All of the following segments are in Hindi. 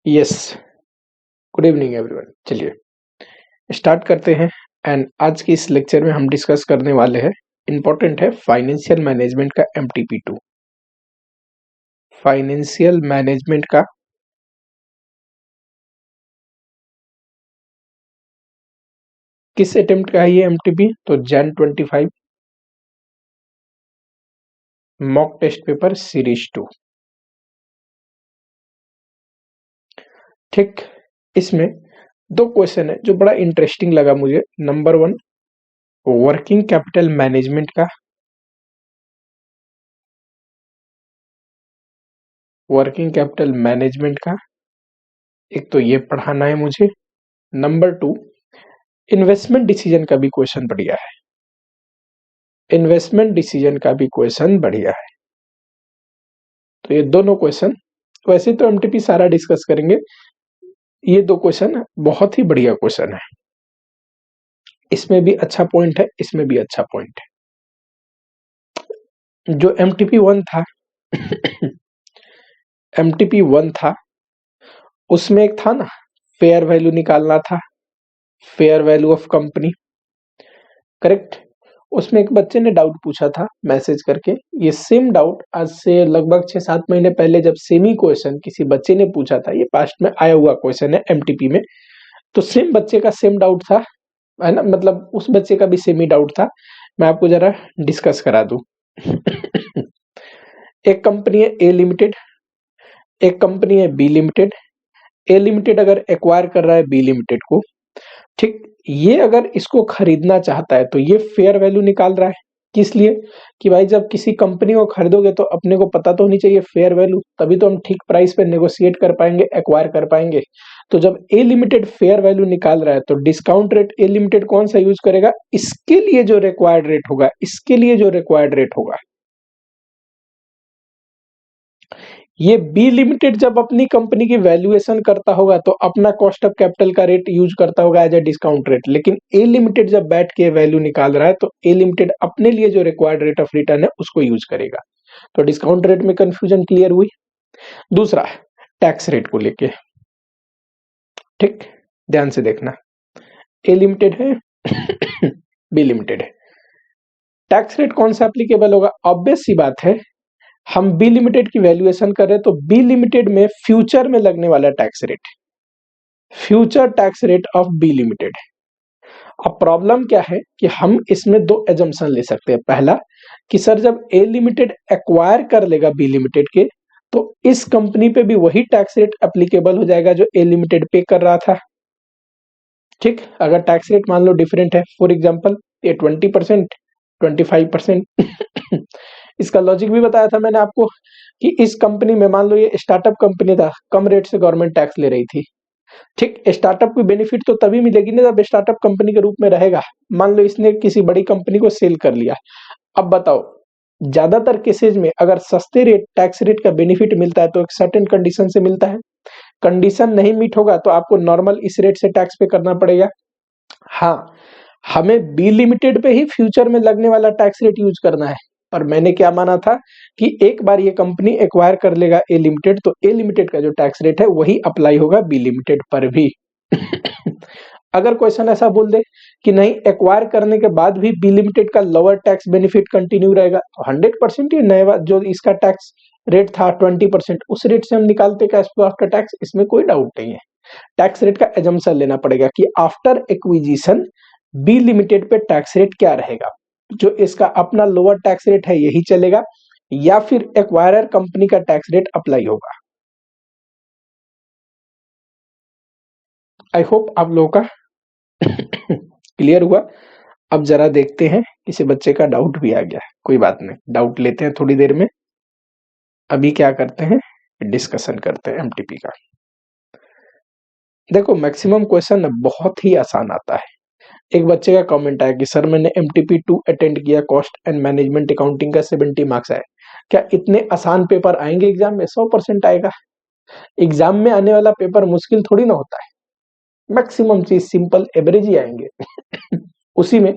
Yes, good evening everyone. चलिए स्टार्ट करते हैं। एंड आज के इस लेक्चर में हम डिस्कस करने वाले हैं, इंपॉर्टेंट है, फाइनेंशियल मैनेजमेंट का MTP2। फाइनेंशियल मैनेजमेंट का किस अटेम्प्ट का है ये MTP? तो Jan 25 mock test paper series 2। ठीक, इसमें दो क्वेश्चन है जो बड़ा इंटरेस्टिंग लगा मुझे। नंबर 1 वर्किंग कैपिटल मैनेजमेंट का, वर्किंग कैपिटल मैनेजमेंट का एक तो ये पढ़ाना है मुझे। नंबर 2 इन्वेस्टमेंट डिसीजन का भी क्वेश्चन बढ़िया है, इन्वेस्टमेंट डिसीजन का भी क्वेश्चन बढ़िया है। तो ये दोनों क्वेश्चन, वैसे तो MTP सारा डिस्कस करेंगे, ये दो क्वेश्चन बहुत ही बढ़िया क्वेश्चन है। इसमें भी अच्छा पॉइंट है, इसमें भी अच्छा पॉइंट है। जो MTP1 था MTP1 था उसमें एक था ना, फेयर वैल्यू निकालना था, fair value of company, correct. उसमें एक बच्चे ने डाउट पूछा था मैसेज करके। ये सेम डाउट आज से लगभग 6-7 महीने पहले जब सेमी क्वेश्चन किसी बच्चे ने पूछा था, ये पास्ट में आया हुआ क्वेश्चन है MTP में, तो सेम बच्चे का सेम डाउट था, है ना, मतलब उस बच्चे का भी सेमी डाउट था। मैं आपको जरा डिस्कस करा दूं। एक कंपनी है A लिमिटेड, एक कंपनी है B लिमिटेड। A लिमिटेड अगर एक्वायर कर रहा है B लिमिटेड को, ठीक, ये अगर इसको खरीदना चाहता है तो ये फेयर वैल्यू निकाल रहा है। किस लिए? कि भाई जब किसी कंपनी को खरीदोगे तो अपने को पता तो होनी चाहिए फेयर वैल्यू, तभी तो हम ठीक प्राइस पे नेगोशिएट कर पाएंगे, एक्वायर कर पाएंगे। तो जब A लिमिटेड फेयर वैल्यू निकाल रहा है तो डिस्काउंट रेट A लिमिटेड कौन सा यूज करेगा? इसके लिए जो रिक्वायर्ड रेट होगा, इसके लिए जो रिक्वायर्ड रेट होगा। ये B लिमिटेड जब अपनी कंपनी की वैल्यूएशन करता होगा तो अपना कॉस्ट ऑफ कैपिटल का रेट यूज करता होगा एज ए डिस्काउंट रेट, लेकिन A लिमिटेड जब बैठ के वैल्यू निकाल रहा है तो A लिमिटेड अपने लिए जो रिक्वायर्ड रेट ऑफ रिटर्न है उसको यूज करेगा। तो डिस्काउंट रेट में कंफ्यूजन क्लियर हुई। दूसरा टैक्स रेट को लेके, ठीक, ध्यान से देखना। A लिमिटेड है B लिमिटेड है, टैक्स रेट कौन सा एप्लीकेबल होगा? ऑब्वियस सी बात है, हम B लिमिटेड की वैल्यूएशन कर रहे हैं तो B लिमिटेड में फ्यूचर में लगने वाला tax rate, future tax rate of B limited. अब प्रॉब्लम क्या है कि हम इसमें दो एजम्पशन ले सकते हैं। पहला कि सर जब A लिमिटेड एक्वायर कर लेगा B लिमिटेड के तो इस कंपनी पे भी वही टैक्स रेट एप्लीकेबल हो जाएगा जो A लिमिटेड पे कर रहा था। ठीक, अगर टैक्स रेट मान लो डिफरेंट है, फॉर एग्जांपल ये 20%, 25%। इसका लॉजिक भी बताया था मैंने आपको कि इस कंपनी में मान लो ये स्टार्टअप कंपनी था, कम रेट से गवर्नमेंट टैक्स ले रही थी। ठीक, स्टार्टअप की बेनिफिट तो तभी मिलेगी ना जब स्टार्टअप कंपनी के रूप में रहेगा। मान लो इसने किसी बड़ी कंपनी को सेल कर लिया। अब बताओ, ज्यादातर केसेज में अगर सस्ते रेट टैक्स रेट का बेनिफिट मिलता है तो एक सर्टेन कंडीशन से मिलता है। कंडीशन नहीं मीट होगा तो आपको नॉर्मल इस रेट से टैक्स पे करना पड़ेगा। हाँ, हमें B लिमिटेड पे ही फ्यूचर में लगने वाला टैक्स रेट यूज करना है, पर मैंने क्या माना था कि एक बार ये कंपनी एक्वायर कर लेगा A लिमिटेड तो A लिमिटेड का जो टैक्स रेट है वही अप्लाई होगा B लिमिटेड पर भी। अगर क्वेश्चन ऐसा बोल दे कि नहीं, एक्वायर करने के बाद भी B लिमिटेड का लोअर टैक्स बेनिफिट कंटिन्यू रहेगा, तो 100% ये नया जो इसका टैक्स रेट था 20%, उस रेट से हम निकालते कैश फ्लो आफ्टर टैक्स, इसमें कोई डाउट नहीं है। टैक्स रेट का एजम्पशन लेना पड़ेगा कि आफ्टर एक्विजिशन B लिमिटेड पे टैक्स रेट क्या रहेगा, जो इसका अपना लोअर टैक्स रेट है यही चलेगा या फिर एक्वायरर कंपनी का टैक्स रेट अप्लाई होगा। आई होप आप लोगों का क्लियर हुआ। अब जरा देखते हैं, किसी बच्चे का डाउट भी आ गया, कोई बात नहीं, डाउट लेते हैं थोड़ी देर में। अभी क्या करते हैं, डिस्कशन करते हैं MTP का। देखो मैक्सिमम क्वेश्चन बहुत ही आसान आता है। एक बच्चे का कमेंट आया कि सर मैंने MTP2 अटेंड किया, कॉस्ट एंड मैनेजमेंट अकाउंटिंग का 70 मार्क्स आए, क्या इतने आसान पेपर आएंगे एग्जाम में? 100% आएगा। एग्जाम में आने वाला पेपर मुश्किल थोड़ी ना होता है, मैक्सिमम चीज सिंपल एवरेज ही आएंगे। उसी में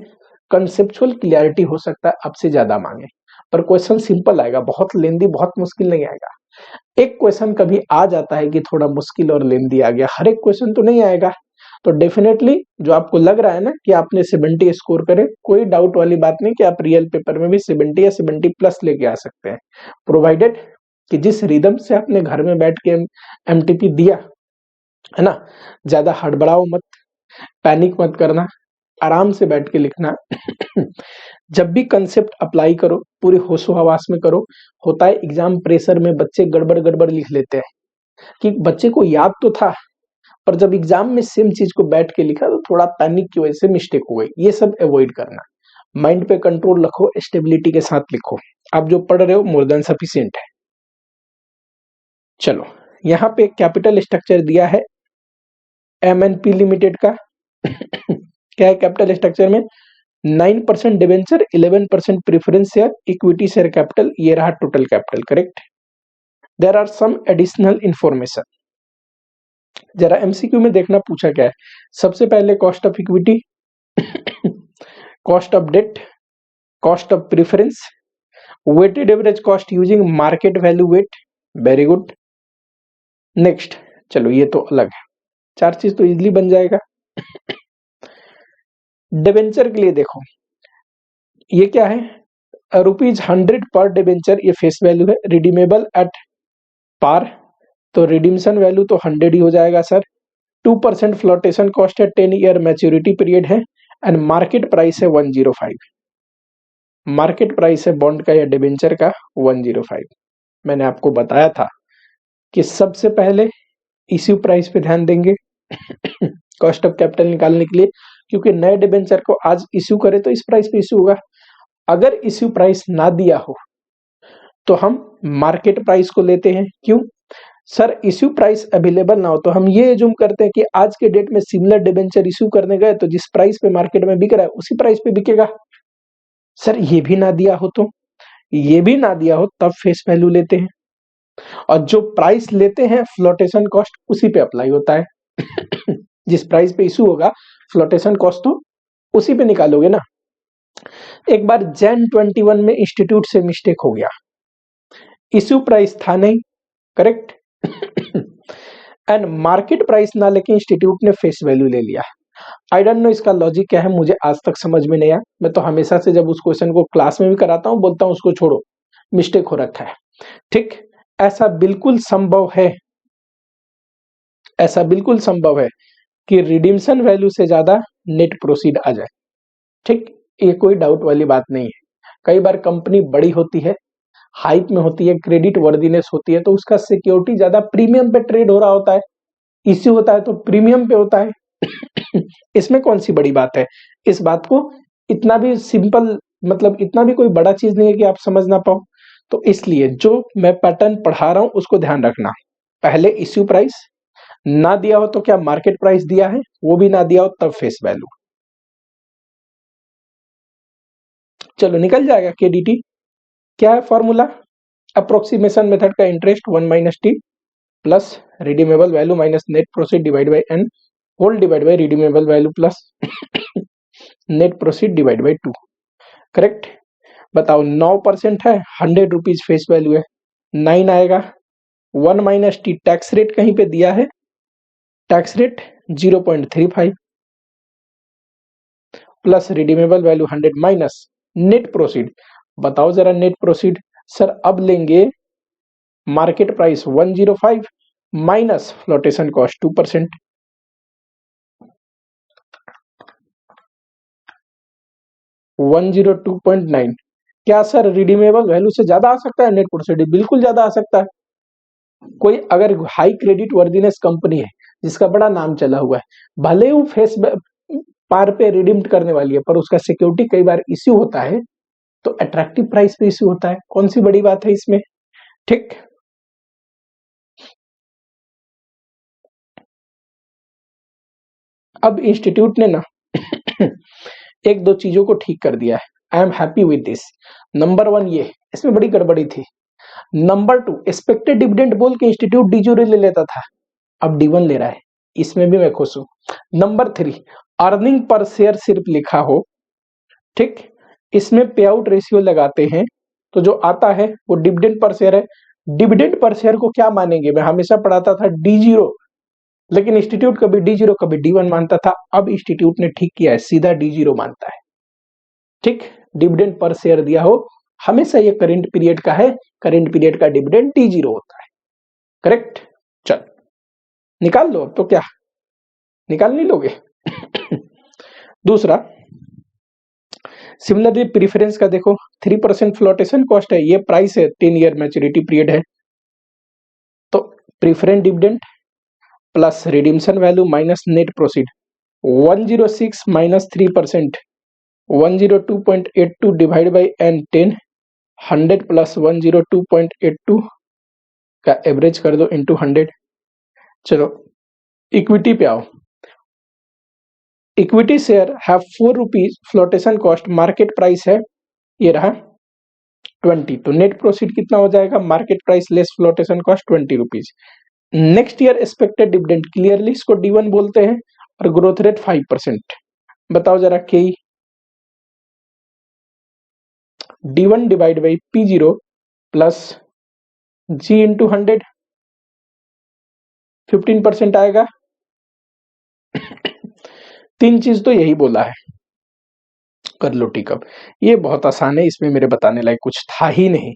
कंसेप्चुअल क्लियरिटी हो सकता है आपसे ज्यादा मांगे, पर क्वेश्चन सिंपल आएगा, बहुत लेंदी, बहुत मुश्किल नहीं आएगा। एक क्वेश्चन कभी आ जाता है कि थोड़ा मुश्किल और लेंदी आ गया, हर एक क्वेश्चन तो नहीं आएगा। तो डेफिनेटली जो आपको लग रहा है ना कि आपने 70 स्कोर करे, कोई डाउट वाली बात नहीं कि आप रियल पेपर में भी 70 या 70 प्लस लेके आ सकते हैं, प्रोवाइडेड कि जिस रिदम से आपने घर में बैठ के एमटीपी दिया है ना, ज्यादा हड़बड़ाओ मत, पैनिक मत करना, आराम से बैठ के लिखना। जब भी कंसेप्ट अप्लाई करो पूरे होशो हवास में करो। होता है एग्जाम प्रेशर में बच्चे गड़बड़ गड़बड़ लिख लेते हैं कि बच्चे को याद तो था, पर जब एग्जाम में सेम चीज को बैठ के लिखा तो थोड़ा पैनिक की वजह से मिस्टेक हो गई। ये सब अवॉइड करना, माइंड पे कंट्रोल रखो, स्टेबिलिटी के साथ लिखो। आप जो पढ़ रहे हो मोर देन सफिशिएंट है। चलो यहाँ पे कैपिटल स्ट्रक्चर दिया है एमएनपी लिमिटेड का। क्या है कैपिटल स्ट्रक्चर में? 9% debenture, 11% preference share, equity share capital, ये रहा total capital. Correct. There are some additional information, जरा एमसीक्यू में देखना पूछा क्या है। सबसे पहले cost of equity, cost of debt, cost of preference, weighted average cost using market value weight. Very good. Next, चलो ये तो अलग है, चार चीज तो इजीली बन जाएगा। डिवेंचर के लिए देखो, ये क्या है? ₹100 पर डिवेंचर, ये फेस वैल्यू है, रिडीमेबल एट पार, तो रिडीम्शन वैल्यू तो 100 ही हो जाएगा सर। 2% फ्लोटेशन कॉस्ट है, 10 ईयर मैच्योरिटी पीरियड है, एंड मार्केट प्राइस है 105। मार्केट प्राइस है बॉन्ड का या डिवेंचर का 105। मैंने आपको बताया था कि सबसे पहले इश्यू प्राइस पे ध्यान देंगे कॉस्ट ऑफ कैपिटल निकालने के लिए, क्योंकि नए डिवेंचर को आज इश्यू करे तो इस प्राइस पे इश्यू होगा। अगर इश्यू प्राइस ना दिया हो तो हम मार्केट प्राइस को लेते हैं। क्यों सर? इश्यू प्राइस अवेलेबल ना हो तो हम ये एज्यूम करते हैं कि आज के डेट में सिमिलर डिवेंचर इश्यू करने गए तो जिस प्राइस पे मार्केट में बिक रहा है उसी प्राइस पे बिकेगा। सर ये भी ना दिया हो तो, ये भी ना दिया हो तब फेस वैल्यू लेते हैं, और जो प्राइस लेते हैं फ्लोटेशन कॉस्ट उसी पे अप्लाई होता है। जिस प्राइस पे इशू होगा फ्लोटेशन कॉस्ट तो उसी पे निकालोगे ना। एक बार जैन 21 में इंस्टीट्यूट से मिस्टेक हो गया, इश्यू प्राइस था नहीं, करेक्ट, एंड मार्केट प्राइस ना लेके इंस्टीट्यूट ने फेस वैल्यू ले लिया। आई डोंट नो इसका लॉजिक क्या है, मुझे आज तक समझ में नहीं आया। मैं तो हमेशा से जब उस क्वेश्चन को क्लास में भी कराता हूं बोलता हूं उसको छोड़ो, मिस्टेक हो रखा है। ठीक, ऐसा बिल्कुल संभव है, ऐसा बिल्कुल संभव है कि रिडीम्शन वैल्यू से ज्यादा नेट प्रोसीड आ जाए। ठीक, ये कोई डाउट वाली बात नहीं है। कई बार कंपनी बड़ी होती है, हाइप में होती है, क्रेडिट वर्दीनेस होती है, तो उसका सिक्योरिटी ज्यादा प्रीमियम पे ट्रेड हो रहा होता है, इश्यू होता है तो प्रीमियम पे होता है। इसमें कौन सी बड़ी बात है? इस बात को इतना भी सिंपल, मतलब इतना भी कोई बड़ा चीज नहीं है कि आप समझ ना पाओ। तो इसलिए जो मैं पैटर्न पढ़ा रहा हूं उसको ध्यान रखना। पहले इश्यू प्राइस ना दिया हो तो क्या मार्केट प्राइस दिया है, वो भी ना दिया हो तब फेस वैल्यू। चलो निकल जाएगा केडीटी। क्या है फॉर्मूला? अप्रोक्सीमेशन मेथड का interest 1 minus T plus redeemable value minus net proceed divide by N whole divide by redeemable value plus net proceed divide by 2। Correct. बताओ 9% है, 100 रुपीज फेस वैल्यू है, 9 आएगा। 1 माइनस टी टैक्स रेट कहीं पे दिया है, tax rate 0.35 plus redeemable value 100 minus net proceed. बताओ जरा नेट प्रोसीड। सर अब लेंगे market price 105 minus flotation cost 2%, 102.9। क्या सर रिडीमेबल वैल्यू से ज्यादा आ सकता है नेट प्रोसीड? बिल्कुल ज्यादा आ सकता है। कोई अगर हाई क्रेडिट वर्दीनेस कंपनी है जिसका बड़ा नाम चला हुआ है, भले ही वो फेस पार पे रिडीम्ड करने वाली है, पर उसका सिक्योरिटी कई बार इश्यू होता है तो अट्रैक्टिव प्राइस पे इश्यू होता है। कौन सी बड़ी बात है इसमें? ठीक, अब इंस्टीट्यूट ने ना एक दो चीजों को ठीक कर दिया है, I am happy with this. Number 1 ये, इसमें बड़ी गड़बड़ी थी। नंबर 2, एक्सपेक्टेड डिविडेंड बोल के इंस्टीट्यूट डी0 ले लेता था, अब D1 ले रहा है, इसमें भी मैं खुश हूं। नंबर 3, अर्निंग पर शेयर सिर्फ लिखा हो, ठीक, इसमें पे आउट रेशियो लगाते हैं तो जो आता है वो डिविडेंड पर शेयर है। डिविडेंड पर शेयर को क्या मानेंगे? मैं हमेशा पढ़ाता था D0, लेकिन इंस्टीट्यूट कभी D0 कभी D1 मानता था। अब इंस्टीट्यूट ने ठीक किया है, सीधा D0 मानता है। ठीक, डिविडेंड पर शेयर दिया हो, हमेशा ये करेंट पीरियड का है, करेंट पीरियड का डिविडेंड D0 होता है। करेक्ट। चल निकाल लो, तो क्या निकाल नहीं लोगे? दूसरा, सिमिलरली प्रीफरेंस का देखो, 3% फ्लोटेशन कॉस्ट है, ये प्राइस है, 10 ईयर मैच्योरिटी पीरियड है। तो preference dividend plus redemption value minus net proceed, 106 minus 3%, 102.82 divide by N10, 100 plus 102.82 का एवरेज कर दो इंटू 100। चलो इक्विटी पे आओ। Equity share have 4 rupees flotation cost, market price है ये रहा 20, तो नेट प्रोसीड कितना हो जाएगा? Market price less flotation cost 20 rupees. Next year expected dividend, clearly इसको D1 बोलते हैं, और ग्रोथ रेट 5%। बताओ जरा के D1 divide by P0 plus G into 100, 15% आएगा। तीन चीज तो यही बोला है, कर लो टिक अप। ये बहुत आसान है, इसमें मेरे बताने लायक कुछ था ही नहीं।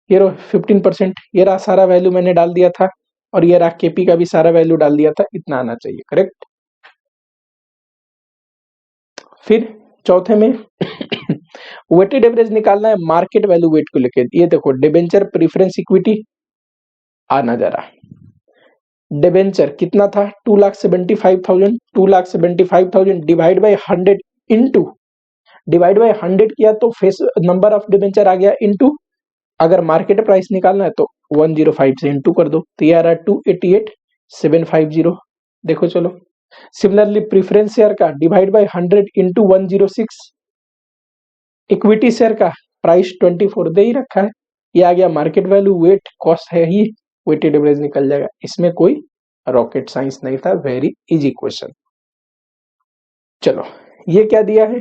ये रो 15%, ये रहा सारा वैल्यू मैंने डाल दिया था, और ये रहा केपी का भी सारा वैल्यू डाल दिया था, इतना आना चाहिए। करेक्ट। फिर चौथे में वेटेड एवरेज निकालना है मार्केट वैल्यू वेट को लेकर। ये देखो डिबेंचर प्रीफरेंस इक्विटी आना जरा, डिबेंचर कितना था? 2,75,000, 2,75,000 divide by 100 into, divide by 100 किया तो फेस नंबर ऑफ डिबेंचर आ गया, इंटू अगर मार्केट प्राइस निकालना है तो 105 से इंटू कर दो, तो ये आ रहा 288,750। देखो चलो, सिमिलरली प्रीफरेंस शेयर का divide by 100 into 106, equity share का प्राइस 24 दे ही रखा है, ये आ गया मार्केट वैल्यू, वेट कॉस्ट है ही, वेटेड एवरेज निकल जाएगा। इसमें कोई रॉकेट साइंस नहीं था, वेरी इजी क्वेश्चन। चलो ये क्या दिया है?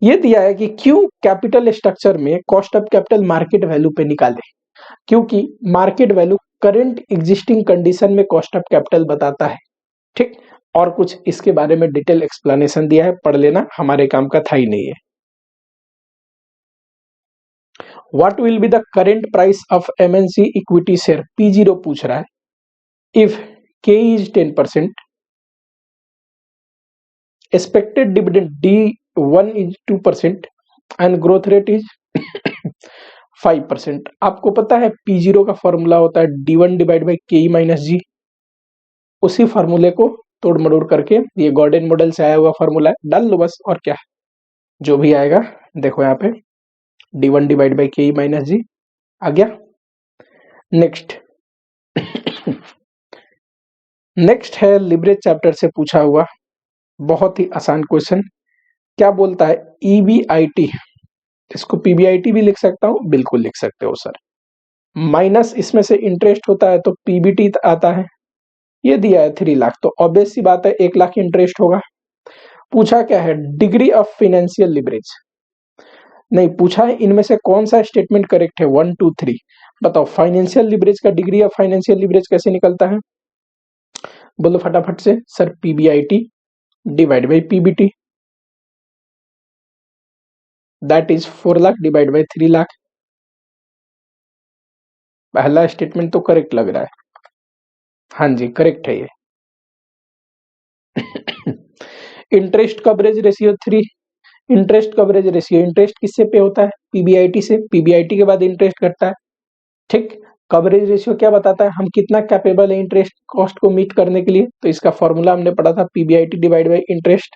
ये दिया है कि क्यों कैपिटल स्ट्रक्चर में cost of capital market value पे निकाले, क्योंकि market value current existing condition में कॉस्ट ऑफ कैपिटल बताता है। ठीक, और कुछ इसके बारे में डिटेल एक्सप्लेनेशन दिया है, पढ़ लेना, हमारे काम का था ही नहीं है। What will be the current price of MNC equity share, P0 पूछ रहा है, if K is 10%, expected dividend D1 is 2% and growth rate is 5%। आपको पता है P0 का फॉर्मूला होता है D1 divide by KE minus G, उसी फार्मूले को तोड़ मरोड़ करके, ये गॉर्डन मॉडल से आया हुआ फार्मूला है, डाल लो बस, और क्या जो भी आएगा। देखो यहाँ पे D1 divide by KE minus G आ गया। नेक्स्ट नेक्स्ट है लिवरेज चैप्टर से पूछा हुआ, बहुत ही आसान क्वेश्चन। क्या बोलता है? EBIT, इसको PBIT भी लिख सकता हूं, बिल्कुल लिख सकते हो सर, माइनस इसमें से इंटरेस्ट होता है तो PBT आता है। ये दिया है 3 लाख, तो ऑब्वियस सी बात है 1 लाख इंटरेस्ट होगा। पूछा क्या है? डिग्री ऑफ फाइनेंशियल लिवरेज नहीं पूछा है, इनमें से कौन सा स्टेटमेंट करेक्ट है? 1 2 3 बताओ। फाइनेंशियल लिवरेज का डिग्री ऑफ फाइनेंशियल लिवरेज कैसे निकलता है? बोलो फटाफट से। Sir PBIT divide by PBT, that is 4 lakh divide by 3 lakh. पहला स्टेटमेंट तो करेक्ट लग रहा है, हाँ जी करेक्ट है ये। Interest coverage ratio 3, interest coverage ratio, interest किससे पे होता है? PBIT से, PBIT के बाद इंटरेस्ट घटता है। ठीक, कवरेज रेशियो क्या बताता है? हम कितना कैपेबल है इंटरेस्ट कॉस्ट को मीट करने के लिए, तो इसका फॉर्मूला हमने पढ़ा था PBIT डिवाइड बाई इंटरेस्ट।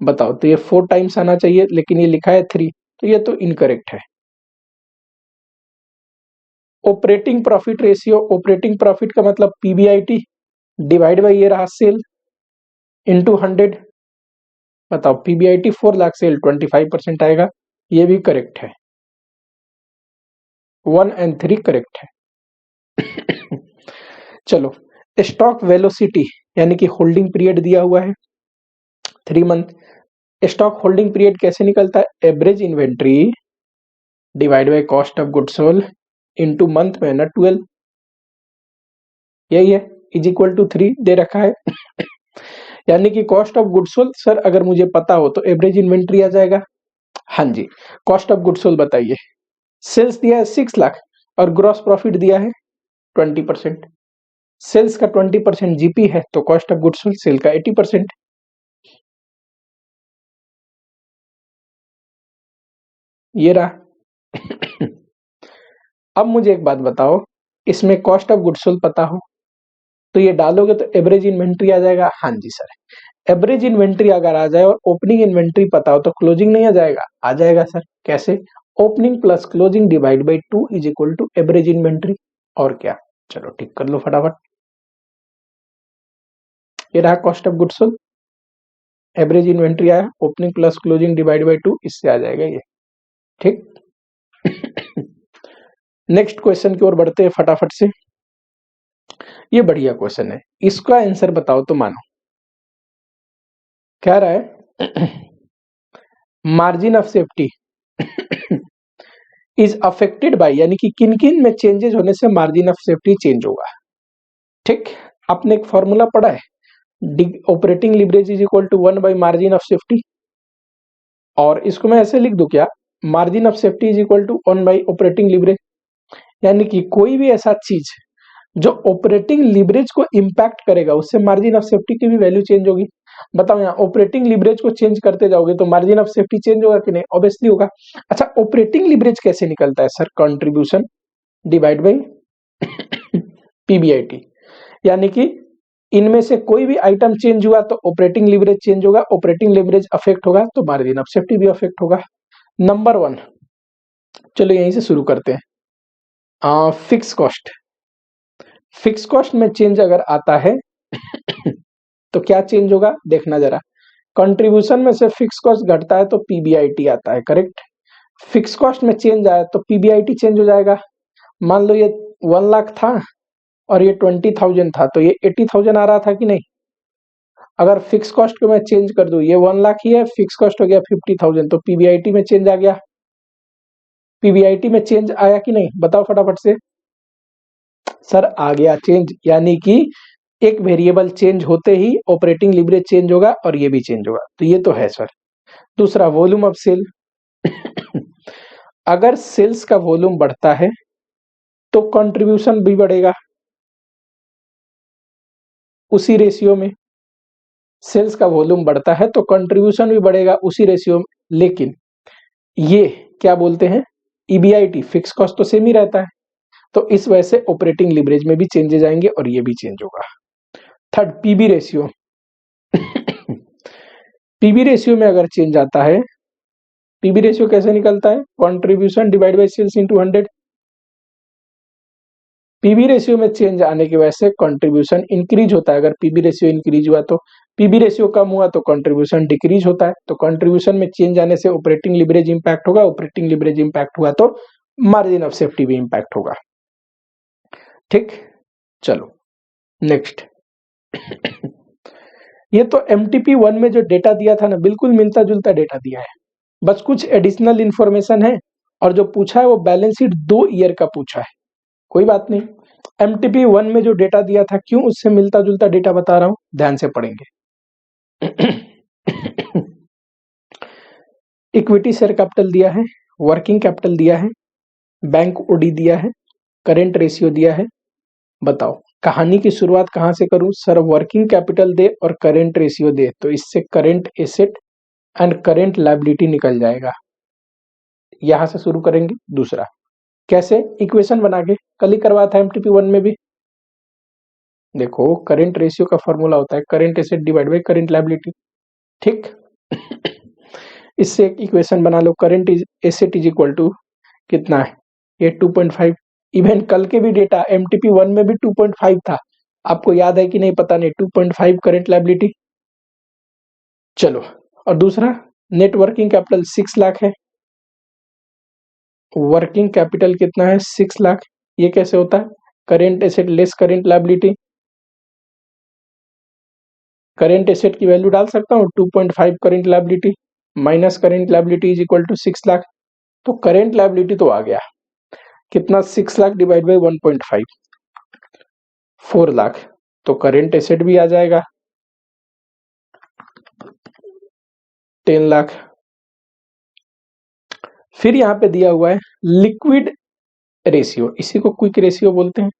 बताओ, तो ये 4 टाइम्स आना चाहिए, लेकिन ये लिखा है 3, तो ये तो इनकरेक्ट है। Operating profit ratio, operating profit का मतलब PBIT डिवाइड बाई ये रहा सेल इंटू 100। बताओ PBIT 4 लाख, सेल 25% आएगा, ये भी करेक्ट है। 1 और 3 करेक्ट है। चलो स्टॉक वेलोसिटी यानी कि होल्डिंग पीरियड दिया हुआ है 3 मंथ। स्टॉक होल्डिंग पीरियड कैसे निकलता है? Average inventory divide by cost of goods sold into month में ना 12, यही है, इज इक्वल टू 3 दे रखा है। यानी कि cost of goods sold sir अगर मुझे पता हो तो एवरेज इन्वेंट्री आ जाएगा। हाँ जी, कॉस्ट ऑफ गुड्स सोल्ड बताइए। सेल्स दिया है 6 लाख और ग्रॉस प्रॉफिट दिया है 20%। सेल्स का 20% जीपी है तो cost of goods sold sale का 80%। ये रहा। अब मुझे एक बात बताओ, इसमें कॉस्ट ऑफ गुड्स सोल्ड पता हो तो ये डालोगे तो एवरेज इन्वेंट्री आ जाएगा। हाँ जी सर, एवरेज इन्वेंट्री अगर आ जाए और ओपनिंग इन्वेंट्री पता हो तो क्लोजिंग नहीं आ जाएगा? आ जाएगा सर। कैसे? Opening plus closing divide by 2 is equal to average inventory. और क्या, चलो ठीक कर लो फटाफट। ये रहा cost of goods sold, average inventory आया, opening plus closing divide by 2, इससे आ जाएगा ये। ठीक। नेक्स्ट क्वेश्चन की ओर बढ़ते हैं फटाफट से। ये बढ़िया क्वेश्चन है, इसका आंसर बताओ तो मानो। क्या रहा है? Margin of safety is affected by, यानी कि किन किन में चेंजेस होने से मार्जिन ऑफ सेफ्टी चेंज होगा। ठीक, आपने एक फॉर्मूला पढ़ा है, operating leverage is equal to 1 by margin of safety. और इसको मैं ऐसे लिख दूं क्या, margin of safety is equal to 1 by operating leverage. यानी कि कोई भी ऐसा चीज जो ऑपरेटिंग लिवरेज को इंपैक्ट करेगा उससे मार्जिन ऑफ सेफ्टी की भी वैल्यू चेंज होगी। बताओ, यहाँ ऑपरेटिंग लिवरेज को चेंज करते जाओगे तो मार्जिन ऑफ सेफ्टी चेंज होगा कि नहीं? ऑब्वियसली होगा। अच्छा, ऑपरेटिंग लिवरेज कैसे निकलता है sir? Contribution divide by PBIT. यानी कि इनमें से कोई भी आइटम चेंज हुआ तो ऑपरेटिंग लिवरेज चेंज होगा, ऑपरेटिंग लिवरेज अफेक्ट होगा तो मार्जिन ऑफ सेफ्टी भी अफेक्ट होगा। नंबर 1, चलो यहीं से शुरू करते हैं। फिक्स कॉस्ट, फिक्स कॉस्ट में चेंज अगर आता है तो क्या चेंज होगा देखना जरा। कंट्रीब्यूशन में से फिक्स कॉस्ट घटता है तो पीबीआईटी आता है, करेक्ट। फिक्स कॉस्ट में चेंज आया तो पीबीआईटी चेंज हो जाएगा। मान लो ये 1 लाख था और ये 20,000 था तो ये 80,000 आ रहा था कि नहीं? अगर फिक्स कॉस्ट को मैं चेंज कर दूं, ये 1 लाख ही है, फिक्स कॉस्ट हो गया 50,000 तो पीबीआईटी में चेंज आ गया। पीबीआईटी में चेंज आया कि नहीं बताओ फटाफट से। सर आ गया चेंज, यानी कि एक वेरिएबल चेंज होते ही ऑपरेटिंग लिवरेज चेंज होगा और ये भी चेंज होगा, तो ये तो है सर। दूसरा, वॉल्यूम ऑफ सेल। अगर सेल्स का वॉल्यूम बढ़ता है तो कंट्रीब्यूशन भी बढ़ेगा उसी रेशियो में। सेल्स का वॉल्यूम बढ़ता है तो कंट्रीब्यूशन भी बढ़ेगा उसी रेशियो में। लेकिन ये क्या बोलते हैं, ईबीआईटी, फिक्स कॉस्ट तो सेम ही रहता है, तो इस वजह से ऑपरेटिंग लिवरेज में भी चेंजेस आएंगे और ये भी चेंज होगा। Third, PB ratio. PB ratio में अगर चेंज आता है, पीबी रेशियो कैसे निकलता है? Contribution divide by sales into 100। PB ratio में चेंज आने की वजह से कंट्रीब्यूशन इंक्रीज होता है। अगर पीबी रेशियो इंक्रीज हुआ तो, पीबी रेशियो कम हुआ तो कंट्रीब्यूशन डिक्रीज होता है। तो कंट्रीब्यूशन में चेंज आने से ऑपरेटिंग लिवरेज इंपैक्ट होगा, ऑपरेटिंग लिवरेज इंपैक्ट हुआ तो मार्जिन ऑफ सेफ्टी भी इंपैक्ट होगा। ठीक, चलो नेक्स्ट। ये तो एमटीपी 1 में जो डेटा दिया था ना, बिल्कुल मिलता जुलता डेटा दिया है, बस कुछ एडिशनल इंफॉर्मेशन है। और जो पूछा है वो बैलेंस शीट 2 ईयर का पूछा है, कोई बात नहीं। एमटीपी 1 में जो डेटा दिया था, क्यों उससे मिलता जुलता डेटा बता रहा हूं, ध्यान से पढ़ेंगे। इक्विटी शेयर कैपिटल दिया है, वर्किंग कैपिटल दिया है, बैंक ओडी दिया है, करेंट रेशियो दिया है। बताओ कहानी की शुरुआत कहां से करूं? सर वर्किंग कैपिटल दे और करेंट रेशियो दे तो इससे current asset and current liability निकल जाएगा। यहां से शुरू करेंगे। दूसरा, कैसे? इक्वेशन बना के, कल ही करवाया था एमटीपी 1 में भी। देखो करेंट रेशियो का फॉर्मूला होता है current asset divide by current liability. ठीक। इससे एक इक्वेशन बना लो, current asset is equal to कितना है, ये 2.5। इवन कल के भी डेटा एमटीपी 1 में भी 2.5 था, आपको याद है कि नहीं पता नहीं। 2.5 करेंट लायबिलिटी। चलो, और दूसरा, नेट वर्किंग कैपिटल 6 लाख है, वर्किंग कैपिटल कितना है, 6 लाख। ये कैसे होता है? Current asset less current liability. Current asset की वैल्यू डाल सकता हूँ 2.5 current liability minus current liability is equal to 6 lakh. तो करेंट लायबिलिटी तो आ गया कितना, 6 लाख डिवाइड बाई 1.5, 4 लाख। तो करेंट एसेट भी आ जाएगा 10 लाख। फिर यहां पे दिया हुआ है लिक्विड रेशियो, इसी को क्विक रेशियो बोलते हैं।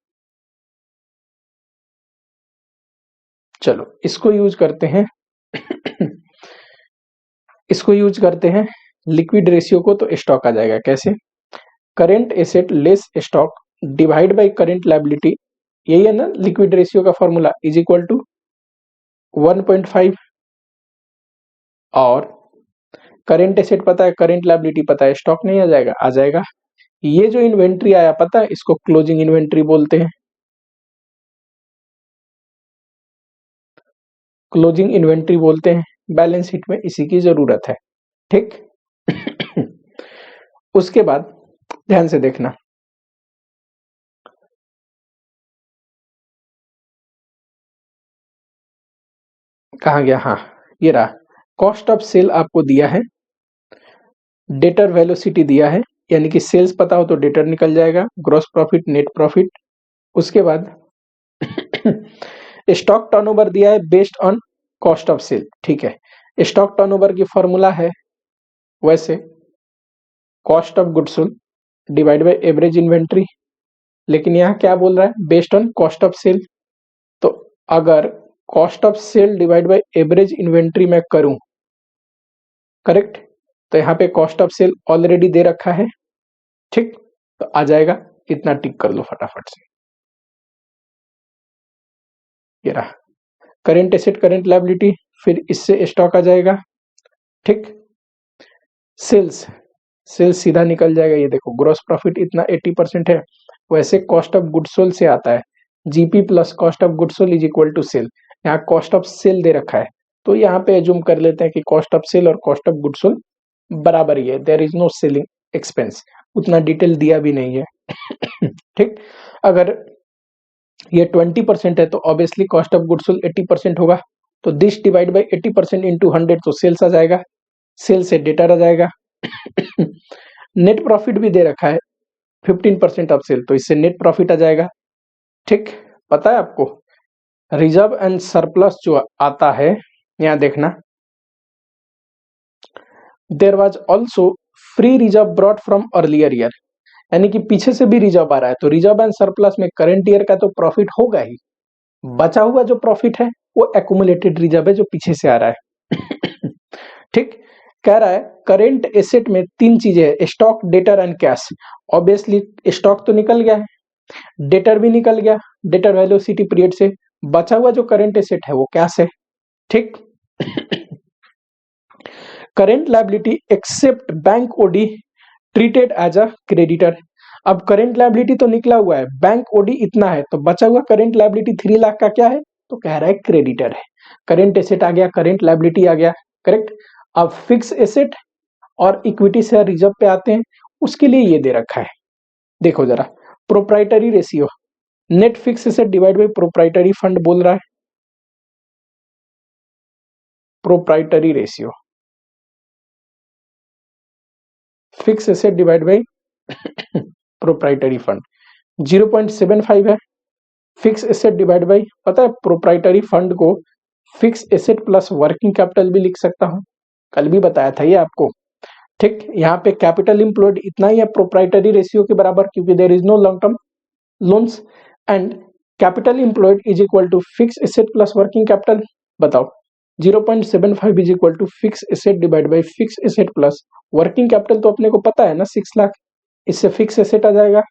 चलो इसको यूज करते हैं इसको यूज करते हैं लिक्विड रेशियो को, तो स्टॉक आ जाएगा कैसे, current asset less stock divide by current liability, यही है ना लिक्विड रेशियो का फॉर्मूला, इज इक्वल टू 1.5। और करेंट एसेट पता है, करेंट लायबिलिटी पता है, स्टॉक नहीं आ जाएगा, आ जाएगा। ये जो इन्वेंट्री आया पता है, इसको क्लोजिंग इन्वेंट्री बोलते हैं, क्लोजिंग इन्वेंट्री बोलते हैं। बैलेंस शीट में इसी की जरूरत है, ठीक। उसके बाद ध्यान से देखना, कहाँ गया, हाँ ये रहा, कॉस्ट ऑफ सेल आपको दिया है, डेटर वेलोसिटी दिया है, यानी कि सेल्स पता हो तो डेटर निकल जाएगा, ग्रॉस प्रॉफिट, नेट प्रॉफिट। उसके बाद स्टॉक टर्नओवर दिया है based on cost of sale, ठीक है। स्टॉक टर्नओवर की फॉर्मूला है वैसे cost of goods sold divide by average inventory, लेकिन यहाँ क्या बोल रहा है, based on cost of sale. तो अगर cost of sale divide by average inventory में करूं, करेक्ट, तो यहाँ पे कॉस्ट ऑफ सेल ऑलरेडी दे रखा है, ठीक, तो आ जाएगा, इतना टिक कर लो फटाफट से। ये रहा करेंट एसेट करेंट लायबिलिटी, फिर इससे स्टॉक आ जाएगा, ठीक। सेल्स, सेल्स सीधा निकल जाएगा, ये देखो ग्रॉस प्रॉफिट इतना 80% है, वैसे कॉस्ट ऑफ गुड्स सोल्ड से आता है, GP plus cost of goods sold is equal to sale. यहाँ कॉस्ट ऑफ सेल दे रखा है, तो यहाँ पे एज्यूम कर लेते हैं कि कॉस्ट ऑफ सेल और कॉस्ट ऑफ गुड्स सोल्ड बराबर ही है, there is no selling expense, उतना डिटेल दिया भी नहीं है। ठीक, अगर ये 20% है तो obviously cost of goods sold 80% होगा, तो दिस डिवाइड बाय 80% इंटू 100, तो सेल्स आ जाएगा, सेल से डेटा आ जाएगा। नेट प्रॉफिट भी दे रखा है 15% ऑफ सेल, तो इससे नेट प्रॉफिट आ जाएगा, ठीक। पता है आपको रिजर्व एंड सरप्लस जो आता है, यहां देखना, there was also free reserve brought from earlier year, यानी कि पीछे से भी रिजर्व आ रहा है, तो रिजर्व एंड सरप्लस में करंट ईयर का तो प्रॉफिट होगा ही, बचा हुआ जो प्रॉफिट है वो एक्यूमुलेटेड रिजर्व है जो पीछे से आ रहा है। ठीक, कह रहा है करेंट एसेट में 3 चीजें है, stock, debtor and cash. Obviously stock तो निकल गया है, डेटर भी निकल गया, डेटर वेलोसिटी पीरियड से, बचा हुआ जो करेंट एसेट है वो कैश है, ठीक। Current liability except bank OD treated as a creditor. अब करेंट लायबिलिटी तो निकला हुआ है, बैंक ओडी इतना है, तो बचा हुआ करेंट लायबिलिटी 3 लाख का क्या है, तो कह रहा है क्रेडिटर है। करेंट एसेट आ गया, करेंट लायबिलिटी आ गया, करेक्ट। अब फिक्स एसेट और इक्विटी शेयर रिजर्व पे आते हैं, उसके लिए ये दे रखा है, देखो जरा, proprietary ratio, net fix asset divide bye proprietary fund बोल रहा है, proprietary ratio, fix asset divide bye proprietary fund 0.75 है। फिक्स एसेट डिवाइड बाय, पता है प्रोप्राइटरी फंड को fix asset plus working capital भी लिख सकता हूं, कल भी बताया था ये आपको, ठीक। यहाँ पे कैपिटल इंप्लॉयड इतना ही है प्रोप्राइटरी रेशियो के बराबर, क्योंकि there is no long term loans, and capital employed is equal to fix asset plus working capital. बताओ 0.75 is equal to fix asset divide by fix asset plus working capital, तो अपने को पता है ना 6 लाख, इससे फिक्स एसेट आ जाएगा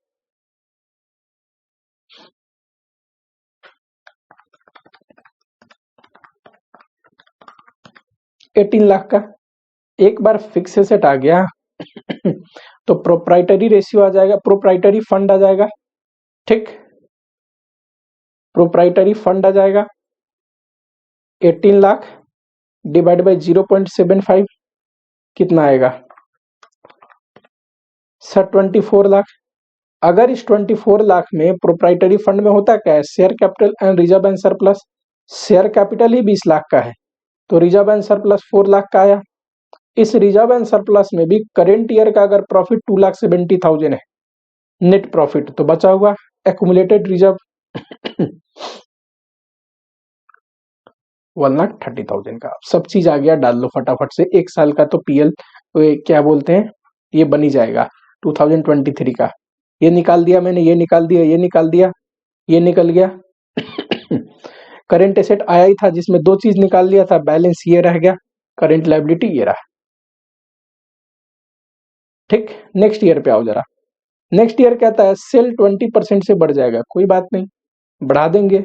18 लाख का। एक बार फिक्स एसेट आ गया तो प्रोप्राइटरी रेशियो आ जाएगा, प्रोप्राइटरी फंड आ जाएगा, ठीक, प्रोप्राइटरी फंड आ जाएगा 18 लाख डिवाइड बाय 0.75, कितना आएगा सर 24 लाख। अगर इस 24 लाख में प्रोप्राइटरी फंड में होता क्या है, share capital and reserve and surplus, share capital ही 20 लाख का है, तो रिजर्व एंड सरप्लस 4 लाख का आया, इस रिजर्व एंड सरप्लस में भी करेंट ईयर का अगर प्रॉफिट 2,70,000 है नेट प्रॉफिट, तो बचा हुआ एक्यूमुलेटेड रिजर्व 1,30,000 का। सब चीज आ गया, डाल लो फटाफट से। एक साल का तो पीएल क्या बोलते हैं, ये बनी जाएगा 2023 का। ये निकाल दिया मैंने, ये निकाल दिया, ये निकाल दिया, ये निकल गया। करंट एसेट आया ही था जिसमें दो चीज निकाल लिया था, बैलेंस ये रह गया, करंट लायबिलिटी ये रहा। ठीक, नेक्स्ट ईयर पे आओ जरा। नेक्स्ट ईयर कहता है सेल 20% से बढ़ जाएगा, कोई बात नहीं, बढ़ा देंगे।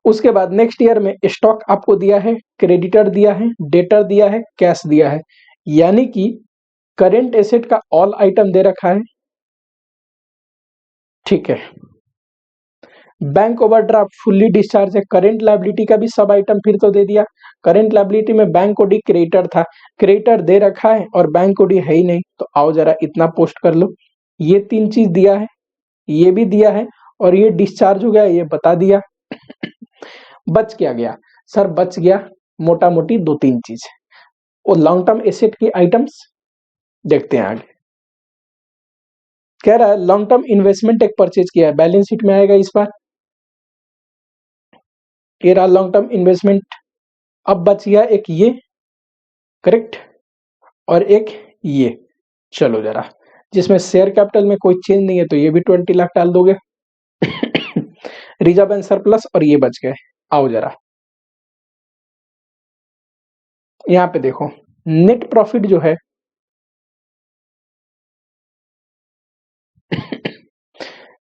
उसके बाद नेक्स्ट ईयर में स्टॉक आपको दिया है, क्रेडिटर दिया है, डेटर दिया है, कैश दिया है, यानी कि करेंट एसेट का ऑल आइटम दे रखा है। ठीक है, बैंक ओवरड्राफ्ट फुल्ली डिस्चार्ज है, करेंट लायबिलिटी का भी सब आइटम फिर तो दे दिया। करेंट लायबिलिटी में बैंक ओडी क्रेडिटर था, क्रेडिटर दे रखा है और बैंक ओडी है ही नहीं, तो आओ जरा इतना पोस्ट कर लो। ये तीन चीज दिया है, ये भी दिया है, और ये डिस्चार्ज हो गया, ये बता दिया। बच क्या गया सर? बच गया मोटा मोटी दो तीन चीज, और लॉन्ग टर्म एसेट की आइटम्स देखते हैं आगे। कह रहा है लॉन्ग टर्म इन्वेस्टमेंट एक परचेज किया है, बैलेंस शीट में आएगा इस बार। ये रहा लॉन्ग टर्म इन्वेस्टमेंट। अब बच गया एक ये, करेक्ट, और एक ये। चलो जरा, जिसमें शेयर कैपिटल में कोई चेंज नहीं है तो ये भी 20 लाख डाल दोगे। रिजर्व एंड सरप्लस और ये बच गए। आओ जरा यहां पे देखो, नेट प्रॉफिट जो है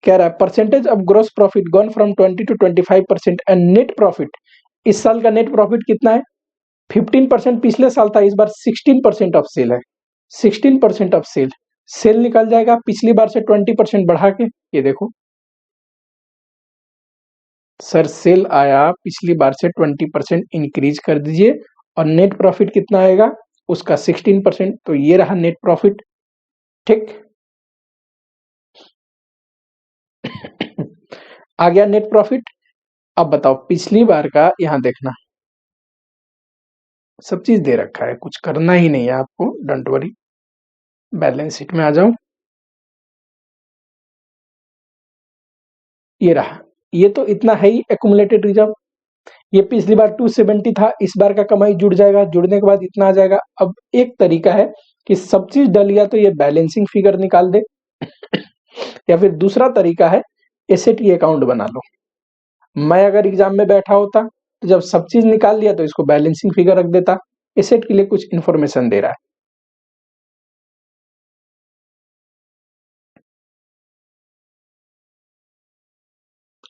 कह रहा है percentage of gross profit gone from 20 to 25% and net profit. इस साल का नेट प्रॉफिट कितना है? 15% पिछले साल था, इस बार 16% ऑफ सेल है। 16% ऑफ सेल, सेल निकल जाएगा पिछली बार से 20% बढ़ा के। ये देखो सर, सेल आया पिछली बार से 20% इंक्रीज कर दीजिए, और नेट प्रॉफिट कितना आएगा उसका 16%, तो ये रहा नेट प्रॉफिट। ठीक, आ गया नेट प्रॉफिट। अब बताओ पिछली बार का, यहां देखना सब चीज दे रखा है, कुछ करना ही नहीं है आपको, डोंट वरी। बैलेंस शीट में आ जाओ, ये रहा, ये तो इतना है ही एक्यूमुलेटेड रिजर्व। ये पिछली बार 270 था, इस बार का कमाई जुड़ जाएगा, जुड़ने के बाद इतना आ जाएगा। अब एक तरीका है कि सब चीज डल गया तो ये बैलेंसिंग फिगर निकाल दे, या फिर दूसरा तरीका है एसेट की अकाउंट बना लो। मैं अगर एग्जाम में बैठा होता तो जब सब चीज निकाल लिया तो इसको बैलेंसिंग फिगर रख देता। एसेट के लिए कुछ इंफॉर्मेशन दे रहा है।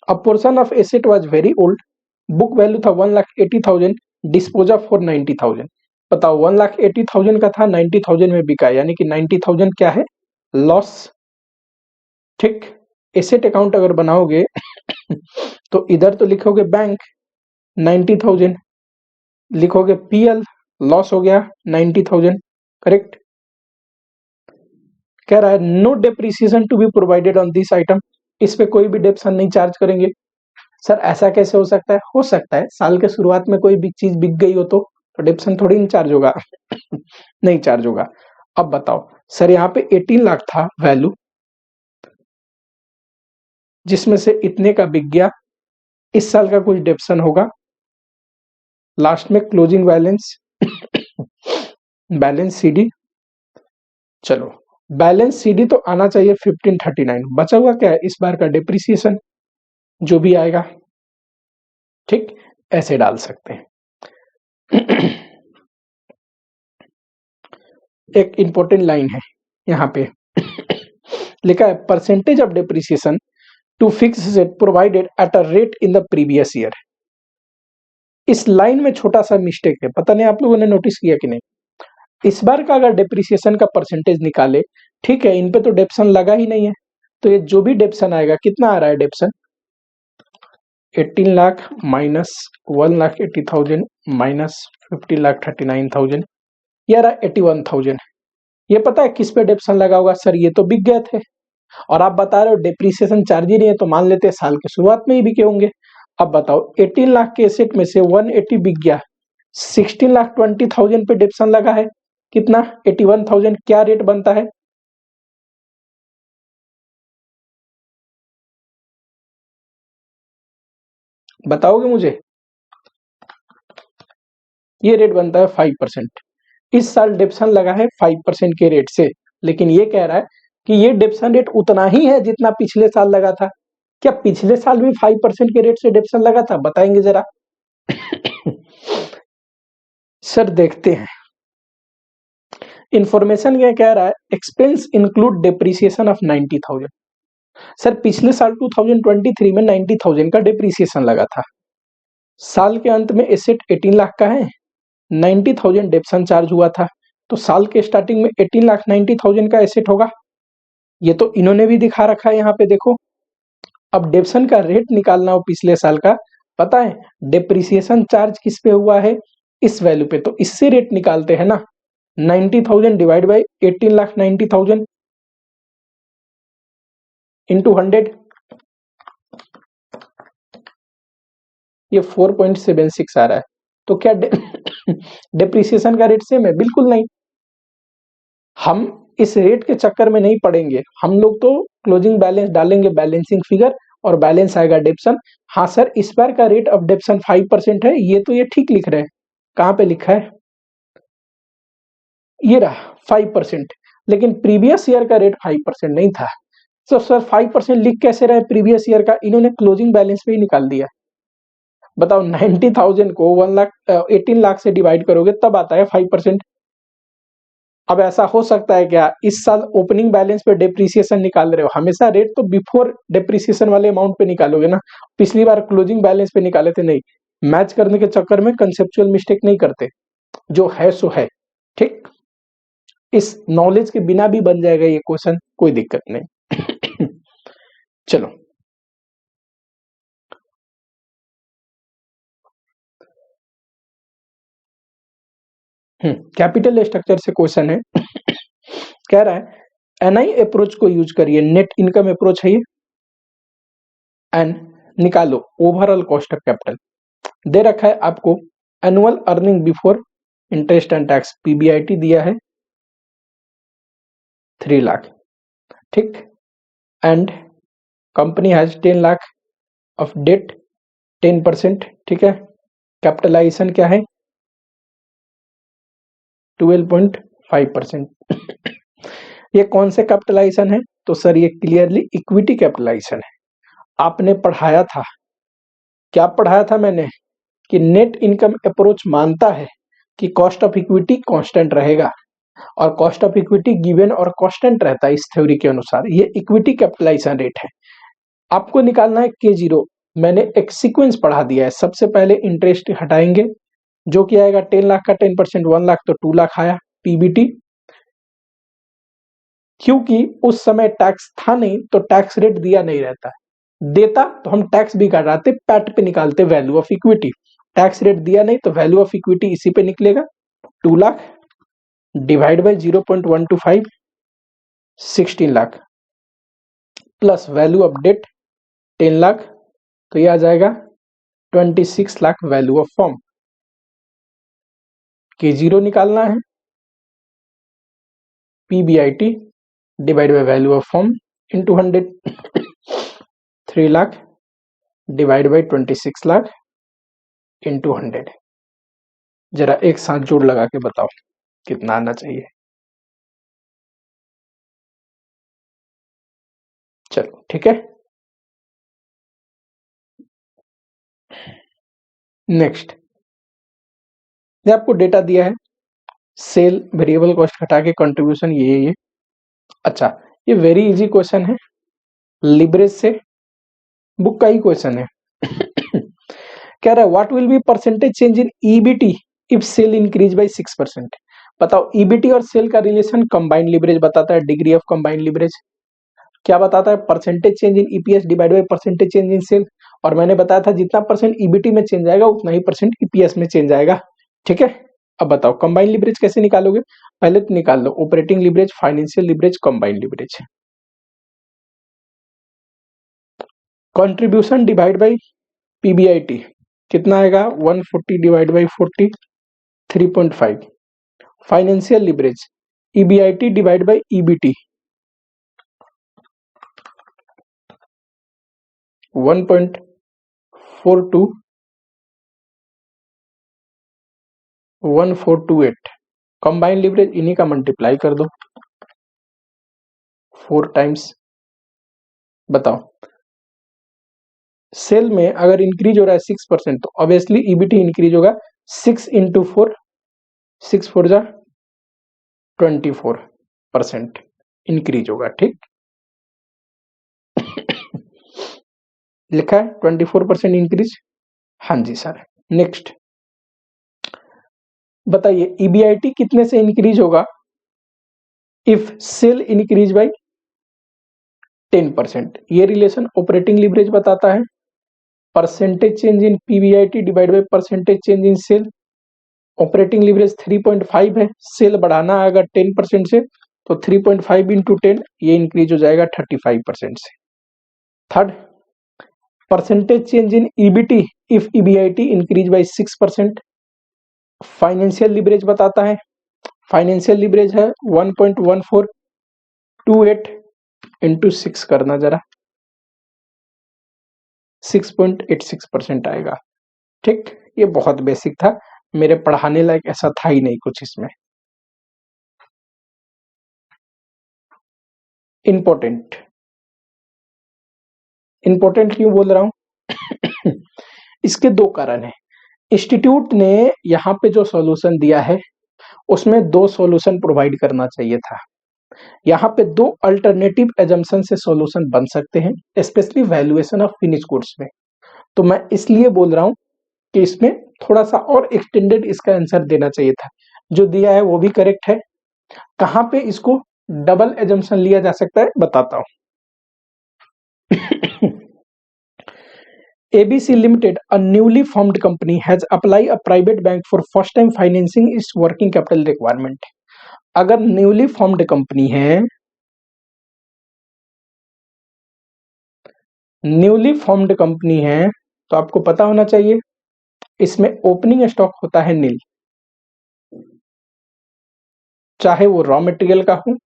अ portion of asset was very old, book value था 1,80,000, डिस्पोजा फॉर 90,000। बताओ 1,80,000 का था, 90,000 में बिका, यानी कि 90,000 क्या है? लॉस। ठीक, एसेट अकाउंट अगर बनाओगे तो इधर तो लिखोगे बैंक 90,000, लिखोगे पीएल, लॉस हो गया 90,000, करेक्ट। कह रहा है no depreciation to be provided on this item, इस पे कोई भी डेप्शन नहीं चार्ज करेंगे। सर ऐसा कैसे हो सकता है? हो सकता है साल के शुरुआत में कोई बिग चीज बिक गई हो तो डेप्शन थोड़ी नहीं चार्ज होगा। नहीं चार्ज होगा। अब बताओ सर, यहाँ पे 18 लाख था वैल्यू, जिसमें से इतने का बिक गया, इस साल का कुछ डेप्शन होगा। लास्ट में क्लोजिंग बैलेंस, बैलेंस सीडी। चलो बैलेंस सीडी तो आना चाहिए 1539, बचा हुआ क्या है इस बार का? डेप्रिसिएशन जो भी आएगा। ठीक, ऐसे डाल सकते हैं। एक इंपॉर्टेंट लाइन है यहाँ पे, लिखा है percentage of depreciation to fix asset provided at a rate in the previous year. इस लाइन में छोटा सा मिस्टेक है, पता नहीं आप लोगों ने नोटिस किया कि नहीं। इस बार का अगर डेप्रिसिएशन का परसेंटेज निकाले, ठीक है, इन पे तो डेप्शन लगा ही नहीं है, तो ये जो भी डेप्शन आएगा, कितना आ रहा है डेप्शन? 18 लाख माइनस 1,80,000 माइनस 50,39,000, ये रहा 81,000। ये पता है किस पे डेप्शन लगा होगा? सर ये तो बिक गए थे, और आप बता रहे हो डेप्रिसिएशन चार्ज ही नहीं है, तो मान लेते हैं साल के शुरुआत में ही बिके होंगे। अब बताओ 18 लाख के एसेट में से 180 बिक गया, 16,20,000 पे डिप्सन लगा है, कितना 81,000, क्या रेट बनता है? बताओगे मुझे? ये रेट बनता है 5%। इस साल डिप्सन लगा है 5% के रेट से, लेकिन ये कह रहा है कि ये डिप्सन रेट उतना ही है जितना पिछले साल लगा था। क्या पिछले साल भी 5% के रेट से डिप्सन लगा था? बताएंगे जरा। सर देखते हैं, इंफॉर्मेशन ये कह रहा है expense include depreciation of 90,000। Sir पिछले साल 2023 में 90,000 का डेप्रिसिएशन लगा था। साल के अंत में एसेट 18 लाख का है, 90,000 डेप्सन चार्ज हुआ था, तो साल के स्टार्टिंग में 18,90,000 का एसेट होगा। ये तो इन्होंने भी दिखा रखा है यहाँ पे, देखो। अब डेप्सन का रेट निकालना हो पिछले साल का, पता है डेप्रिसिएशन चार्ज किस पे हुआ है? इस वैल्यू पे, तो इससे रेट निकालते हैं ना। 90,000 डिवाइड बाई 18,90,000 इंटू 100, ये 4.76 आ रहा है। तो क्या डेप्रिसिएशन का रेट सेम है? बिल्कुल नहीं। हम इस रेट के चक्कर में नहीं पड़ेंगे, हम लोग तो क्लोजिंग बैलेंस डालेंगे, बैलेंसिंग फिगर, और बैलेंस आएगा डेप्सन। हाँ सर, इस बार का रेट ऑफ डेप्सन 5% है, ये तो ये ठीक लिख रहे हैं। कहां पे लिखा है? ये रहा 5%, लेकिन प्रीवियस ईयर का रेट 5% नहीं था। तो सर 5% लिख कैसे रहे प्रीवियस ईयर का? इन्होंने क्लोजिंग बैलेंस पे ही निकाल दिया। बताओ 90,000 को 18 लाख से डिवाइड करोगे तब आता है 5%। अब ऐसा हो सकता है क्या इस साल ओपनिंग बैलेंस पे डेप्रिसिएशन निकाल रहे हो? हमेशा रेट तो बिफोर डेप्रिसिएशन वाले अमाउंट पे निकालोगे ना। पिछली बार क्लोजिंग बैलेंस पे निकाले थे, नहीं। मैच करने के चक्कर में कंसेप्चुअल मिस्टेक नहीं करते, जो है सो है। ठीक, इस नॉलेज के बिना भी बन जाएगा ये क्वेश्चन, कोई दिक्कत नहीं। चलो, कैपिटल स्ट्रक्चर से क्वेश्चन है। कह रहा है एनआई अप्रोच को यूज करिए, नेट इनकम अप्रोच है ये। एन निकालो ओवरऑल कॉस्ट ऑफ कैपिटल, दे रखा है आपको annual earning before interest and tax, PBIT दिया है 3 लाख। ठीक, and company has 10 lakh of debt, 10%। ठीक है, कैपिटलाइजेशन क्या है? 12.5%। ये कौन से कैपिटलाइजेशन है? तो सर ये क्लियरली इक्विटी कैपिटलाइजेशन है। आपने पढ़ाया था, क्या पढ़ाया था मैंने? कि नेट इनकम अप्रोच मानता है कि कॉस्ट ऑफ इक्विटी कांस्टेंट रहेगा, और कॉस्ट ऑफ इक्विटी गिवन और कांस्टेंट रहता है इस थ्योरी के अनुसार। ये इक्विटी कैपिटलाइजेशन रेट है। आपको निकालना है K0। मैंने एक सीक्वेंस पढ़ा दिया है। सबसे पहले इंटरेस्ट हटाएंगे, जो कि आएगा 10 लाख का 10% 1 लाख, तो 2 लाख आया पीबीटी। क्योंकि उस समय टैक्स था नहीं, तो टैक्स रेट दिया नहीं रहता। देता तो हम टैक्स भी काटाते, पैट पे निकालते value of equity. Tax rate दिया नहीं तो वैल्यू ऑफ इक्विटी इसी पे निकलेगा। 2 lakh divide by 0.125, 16 lakh, plus value of debt 10 lakh, तो ये आ जाएगा 26 lakh value of form. K0 निकालना है, PBIT divide by value of form into 100। 3 lakh divide by 26 lakh into 100। जरा एक साथ जोड़ लगा के बताओ कितना आना चाहिए। चलो ठीक है, नेक्स्ट। ये आपको डेटा दिया है, सेल वेरिएबल कॉस्ट घटा के कंट्रीब्यूशन ये। अच्छा, ये वेरी इजी क्वेश्चन है, लिबरेज से बुक का ही क्वेश्चन है। कह रहा है what will be percentage change in EBT if sale increase by 6%। बताओ, ईबीटी और सेल का रिलेशन कंबाइंड लिवरेज बताता है, डिग्री ऑफ कंबाइंड लिवरेज क्या बताता है? Percentage change in EPS divide by percentage change in sale. और मैंने बताया था जितना परसेंट ईबीटी में चेंज आएगा उतना ही परसेंट ईपीएस में चेंज आएगा। ठीक है, अब बताओ कंबाइंड लिवरेज कैसे निकालोगे? पहले तो निकाल लो operating leverage, financial leverage, combined leverage. Contribution divide by PBIT कितना आएगा? 140 divide by 40, 3.5. Financial leverage EBIT divide by EBT 1.42 1428. Combined leverage इन्हीं का मल्टीप्लाई कर दो 4 टाइम्स। बताओ सेल में अगर इंक्रीज हो रहा है 6% तो ऑब्वियसली EBT इंक्रीज होगा 6 इंटू 4, 6 4 जा 24% इंक्रीज होगा। ठीक लिखा है 24% इंक्रीज। हाँ जी सर। नेक्स्ट बताइए EBIT कितने से इंक्रीज होगा इफ सेल इंक्रीज बाय 10%। ये रिलेशन ऑपरेटिंग लिवरेज बताता है। Percentage change in PBIT divide by percentage change in sale. Operating leverage 3.5 है, सेल बढ़ाना है अगर 10% से तो 3.5 इंटू 10 ये इंक्रीज हो जाएगा 35% से। Third percentage change in EBT if EBIT increase by 6%। Financial leverage बताता है, फाइनेंशियल लिवरेज है 1.1428 इंटू 6 करना जरा 6.86% आएगा। ठीक ये बहुत बेसिक था, मेरे पढ़ाने लायक ऐसा था ही नहीं कुछ इसमें। इंपॉर्टेंट क्यों बोल रहा हूं इसके दो कारण है। इंस्टीट्यूट ने यहाँ पे जो सॉल्यूशन दिया है उसमें 2 सॉल्यूशन प्रोवाइड करना चाहिए था। यहाँ पे 2 अल्टरनेटिव एजम्पशन से सॉल्यूशन बन सकते हैं, specially valuation of finish goods में। तो मैं इसलिए बोल रहा हूं कि इसमें थोड़ा सा और एक्सटेंडेड इसका आंसर देना चाहिए था। जो दिया है वो भी करेक्ट है। कहां पे इसको डबल एजम्पशन लिया जा सकता है बताता हूं। ABC Limited, a newly formed company, has applied a private bank for first time financing its working capital requirement. अगर न्यूली फॉर्म्ड कंपनी है, तो आपको पता होना चाहिए इसमें ओपनिंग स्टॉक होता है नील, चाहे वो रॉ मटेरियल का हो।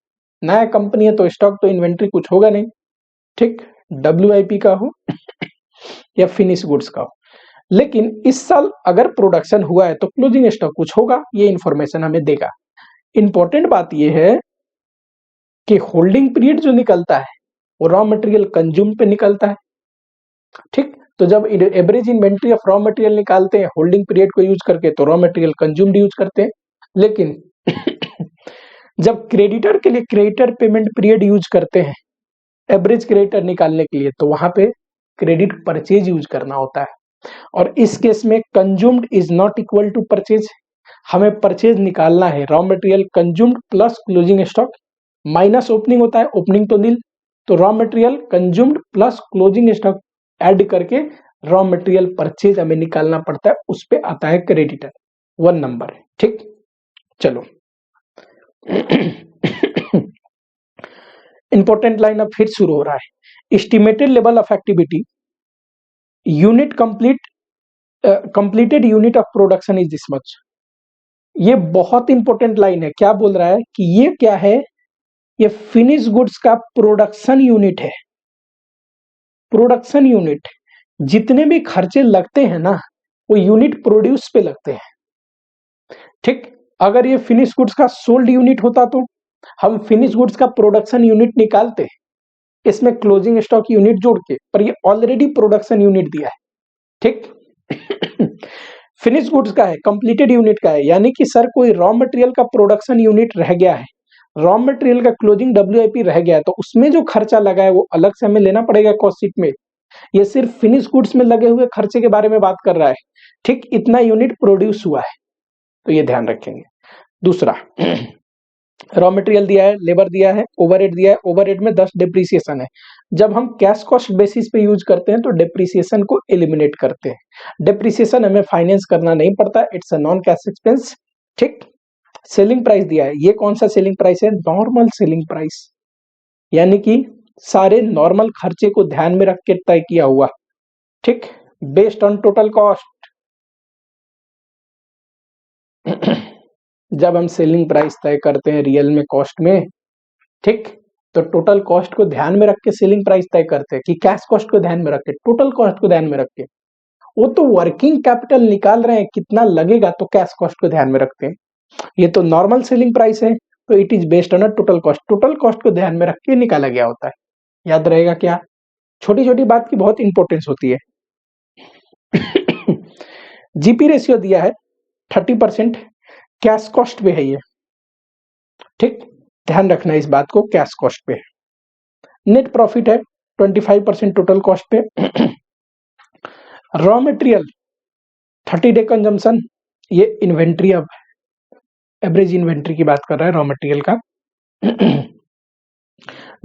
नया कंपनी है तो स्टॉक तो इन्वेंट्री कुछ होगा नहीं। ठीक WIP का हो या फिनिश गुड्स का हो। लेकिन इस साल अगर प्रोडक्शन हुआ है तो क्लोजिंग स्टॉक कुछ होगा, ये इंफॉर्मेशन हमें देगा। इंपॉर्टेंट बात यह है कि होल्डिंग पीरियड जो निकलता है वो रॉ मटेरियल कंज्यूम पे निकलता है। ठीक तो जब average inventory of raw material निकालते हैं होल्डिंग पीरियड को यूज करके तो रॉ मटेरियल कंज्यूम्ड यूज करते हैं। लेकिन जब क्रेडिटर के लिए क्रेडिटर पेमेंट पीरियड यूज करते हैं एवरेज क्रेडिटर निकालने के लिए तो वहां पे क्रेडिट परचेज यूज करना होता है। और इस केस में consumed is not equal to purchase. हमें परचेज निकालना है raw material consumed plus closing stock minus opening होता है, ओपनिंग तो नील, तो raw material consumed plus closing stock add करके रॉ मटेरियल परचेज हमें निकालना पड़ता है, उस पे आता है क्रेडिटर 1 नंबर है। ठीक चलो इंपॉर्टेंट लाइन अब फिर शुरू हो रहा है। Estimated level of activity unit completed unit of production is this much. ये बहुत इंपॉर्टेंट लाइन है। क्या बोल रहा है कि ये क्या है, ये फिनिश गुड्स का प्रोडक्शन यूनिट है। प्रोडक्शन यूनिट जितने भी खर्चे लगते हैं ना वो यूनिट प्रोड्यूस पे लगते हैं। ठीक अगर ये फिनिश गुड्स का सोल्ड यूनिट होता तो हम फिनिश गुड्स का प्रोडक्शन यूनिट निकालते इसमें क्लोजिंग स्टॉक यूनिट जोड़ के, पर ये ऑलरेडी प्रोडक्शन यूनिट दिया है। ठीक फिनिश गुड्स का है, कंप्लीटेड यूनिट का है, यानी कि सर कोई रॉ मटेरियल का प्रोडक्शन यूनिट रह गया है, रॉ मटेरियल का क्लोजिंग WIP रह गया है, तो उसमें जो खर्चा लगा है वो अलग से हमें लेना पड़ेगा कॉस्ट शीट में। ये सिर्फ फिनिश गुड्स में लगे हुए खर्चे के बारे में बात कर रहा है। ठीक इतना यूनिट प्रोड्यूस हुआ है, तो ये ध्यान रखेंगे। दूसरा रॉ मटेरियल दिया है, लेबर दिया है, ओवरहेड दिया है, ओवरहेड में 10 डिप्रिसिएशन है। जब हम कैश कॉस्ट बेसिस पे यूज करते हैं तो डिप्रिसिएशन को एलिमिनेट करते हैं। डिप्रिसिएशन हमें फाइनेंस करना नहीं पड़ता, it's a non cash expense. ठीक सेलिंग प्राइस दिया है, ये कौन सा सेलिंग प्राइस है, नॉर्मल सेलिंग प्राइस, यानी कि सारे नॉर्मल खर्चे को ध्यान में रख के तय किया हुआ। ठीक बेस्ड ऑन टोटल कॉस्ट। जब हम सेलिंग प्राइस तय करते हैं रियल में कॉस्ट में, ठीक, तो टोटल कॉस्ट को ध्यान में रख के सेलिंग प्राइस तय करते हैं कि कैश कॉस्ट को ध्यान में रख के, टोटल कॉस्ट को ध्यान में रख के। वो तो वर्किंग कैपिटल निकाल रहे हैं कितना लगेगा, तो कैश कॉस्ट को ध्यान में रखते हैं। ये तो नॉर्मल सेलिंग प्राइस है, तो it is based on a total cost को ध्यान में रख के निकाला गया होता है। याद रहेगा क्या? छोटी छोटी बात की बहुत इंपॉर्टेंस होती है। जीपी रेशियो दिया है 30%, कैश कॉस्ट पे है ये, ठीक, ध्यान रखना इस बात को, कैश कॉस्ट पे। नेट प्रॉफिट है 25% टोटल कॉस्ट पे। रॉ मटेरियल 30 डे कंजम्पशन, ये इन्वेंट्री, अब एवरेज इन्वेंट्री की बात कर रहा है रॉ मटेरियल का।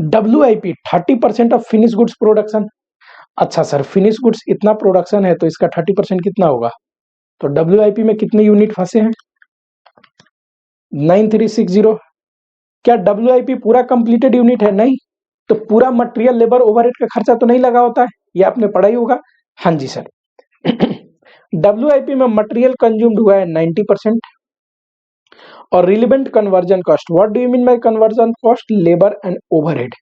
WIP 30% of finish goods production. अच्छा सर, फिनिश गुड्स इतना प्रोडक्शन है तो इसका 30% कितना होगा? तो WIP में कितने यूनिट फंसे हैं? 9360। क्या WIP पूरा कंप्लीटेड यूनिट है? नहीं। तो पूरा मटेरियल लेबर ओवरहेड का खर्चा तो नहीं लगा होता है, ये आपने पढ़ा ही होगा। हाँ जी सर। WIP में मटेरियल कंज्यूम्ड हुआ है 90%। और relevant conversion cost, what do you mean by conversion cost? Labour and overhead,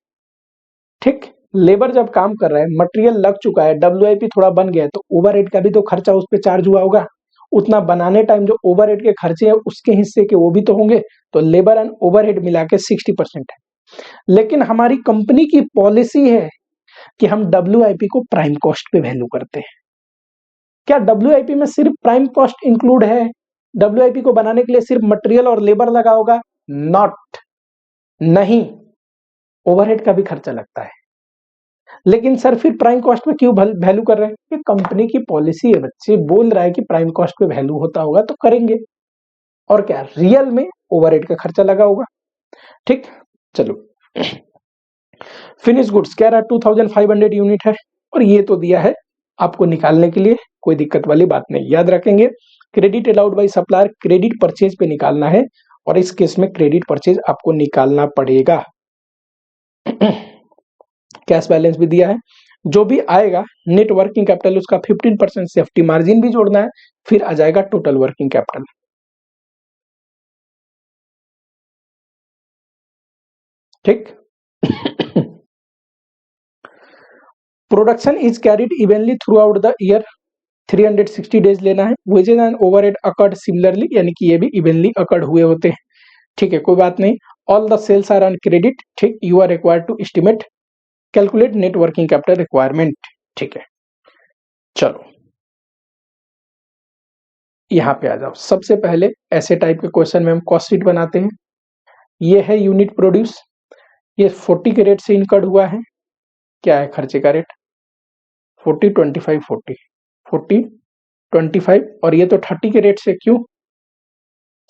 ठीक। लेबर जब काम कर रहा है, मटेरियल लग चुका है, WIP थोड़ा बन गया है, तो ओवरहेड का भी तो खर्चा उस पर चार्ज हुआ होगा। उतना बनाने टाइम जो ओवरहेड के खर्चे हैं उसके हिस्से के वो भी तो होंगे। तो लेबर एंड ओवरहेड मिला के 60% है। लेकिन हमारी कंपनी की पॉलिसी है कि हम WIP को प्राइम कॉस्ट पे वैल्यू करते हैं। क्या WIP में सिर्फ प्राइम कॉस्ट इंक्लूड है? WIP को बनाने के लिए सिर्फ मटेरियल और लेबर लगा होगा? नॉट, नहीं, ओवरहेड का भी खर्चा लगता है। लेकिन सर फिर प्राइम कॉस्ट में क्यों वैल्यू कर रहे हैं? ये कंपनी की पॉलिसी है बच्चे, बोल रहा है कि प्राइम कॉस्ट पे वैल्यू होता होगा तो करेंगे। और क्या, रियल में ओवरहेड का खर्चा लगा होगा, ठीक। चलो, फिनिश गुड्स कह रहा है 2500 यूनिट है, और ये तो दिया है आपको निकालने के लिए, कोई दिक्कत वाली बात नहीं। याद रखेंगे, credit allowed by supplier, credit purchase पे निकालना है, और इस केस में क्रेडिट परचेज आपको निकालना पड़ेगा। कैश बैलेंस भी दिया है, जो भी आएगा नेट वर्किंग कैपिटल उसका 15% सेफ्टी मार्जिन भी जोड़ना है, फिर आ जाएगा टोटल वर्किंग कैपिटल, ठीक। Production is carried evenly through out the year, 360 days लेना है। Wages and overhead occurred similarly, यानी कि ये भी इवनली अकर्ड हुए होते हैं, ठीक है, कोई बात नहीं। All the sales are on credit, ठीक। You are required to estimate calculate net working capital requirement, ठीक है। चलो यहाँ पे आ जाओ। सबसे पहले ऐसे टाइप के क्वेश्चन में हम कॉस्ट शीट बनाते हैं। ये है यूनिट प्रोड्यूस, ये 40 के रेट से इनकर्ड हुआ है। क्या है खर्चे का रेट? 40 25 40 40 25, और ये तो 30 के रेट से। क्यों?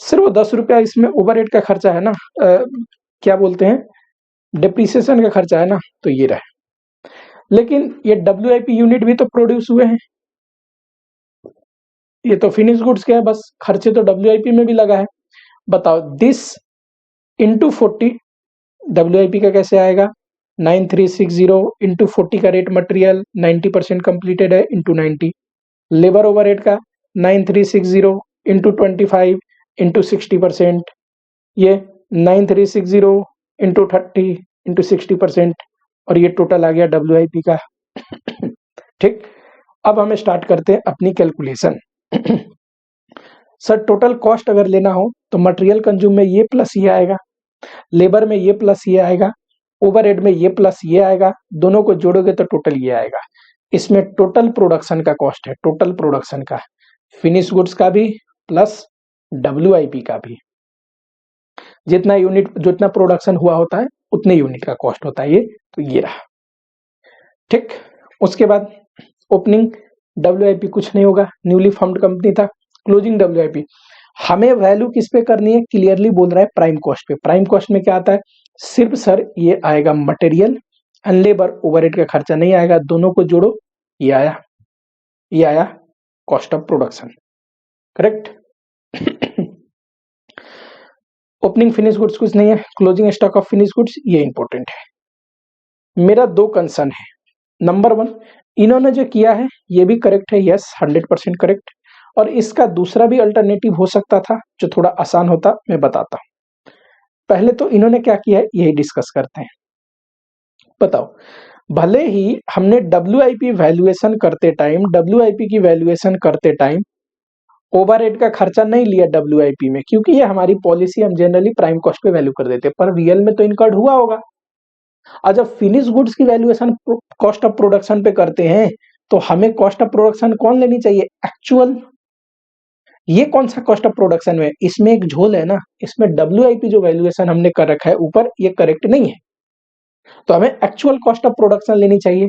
सिर्फ 10 रुपया इसमें ओवरहेड का खर्चा है ना, क्या बोलते हैं, डिप्रिसिएशन का खर्चा है ना, तो ये रहा। लेकिन ये WIP यूनिट भी तो प्रोड्यूस हुए हैं, ये तो फिनिश गुड्स के है, बस खर्चे तो WIP में भी लगा है। बताओ, दिस इंटू 40, WIP का कैसे आएगा? 9360 इंटू 40 का रेट मटेरियल 90% कंप्लीटेड है, इंटू 90। लेबर ओवरहेड का 9360 इंटू 25 इंटू 60%, ये 9360 इंटू 30 इंटू 60%, और ये टोटल आ गया WIP का, ठीक। अब हमें स्टार्ट करते हैं अपनी कैलकुलेशन। सर टोटल कॉस्ट अगर लेना हो तो मटेरियल कंज्यूम में ये प्लस ये आएगा, लेबर में ये प्लस ये आएगा, ओवरहेड में ये प्लस ये आएगा, दोनों को जोड़ोगे तो टोटल ये आएगा। इसमें टोटल प्रोडक्शन का कॉस्ट है, टोटल प्रोडक्शन का, फिनिश गुड्स का भी प्लस WIP का भी। जितना यूनिट, जितना प्रोडक्शन हुआ होता है उतने यूनिट का कॉस्ट होता है ये, तो ये रहा, ठीक। उसके बाद ओपनिंग WIP कुछ नहीं होगा, न्यूली फॉर्म्ड कंपनी था। क्लोजिंग WIP हमें वैल्यू किस पे करनी है? क्लियरली बोल रहा है प्राइम कॉस्ट पे। प्राइम कॉस्ट में क्या आता है? सिर्फ सर ये आएगा मटेरियल एंड लेबर, ओवरहेड का खर्चा नहीं आएगा, दोनों को जोड़ो, ये आया, ये आया cost of production, correct. Opening finish goods कुछ नहीं है, closing stock of finish goods, ये इंपॉर्टेंट है। मेरा दो कंसर्न है। नंबर 1, इन्होंने जो किया है ये भी करेक्ट है, यस 100% करेक्ट। और इसका दूसरा भी अल्टरनेटिव हो सकता था जो थोड़ा आसान होता, मैं बताता हूं। पहले तो इन्होंने क्या किया है यही डिस्कस करते हैं। बताओ, भले ही हमने डब्ल्यूआईपी वैल्यूएशन करते टाइम, डब्ल्यूआईपी की वैल्यूएशन करते टाइम ओवरहेड का खर्चा नहीं लिया डब्ल्यूआईपी में, क्योंकि ये हमारी पॉलिसी, हम जनरली प्राइम कॉस्ट पे वैल्यू कर देते हैं, पर रियल में तो इनकर्ड हुआ होगा। और जब फिनिश गुड्स की वैल्यूएशन कॉस्ट ऑफ प्रोडक्शन पे करते हैं तो हमें कॉस्ट ऑफ प्रोडक्शन कौन लेनी चाहिए? एक्चुअल। ये कौन सा कॉस्ट ऑफ प्रोडक्शन में? इसमें एक झोल है ना, इसमें डब्ल्यूआईपी जो वैल्यूएशन हमने कर रखा है ऊपर, ये करेक्ट नहीं है, तो हमें एक्चुअल कॉस्ट ऑफ प्रोडक्शन लेनी चाहिए।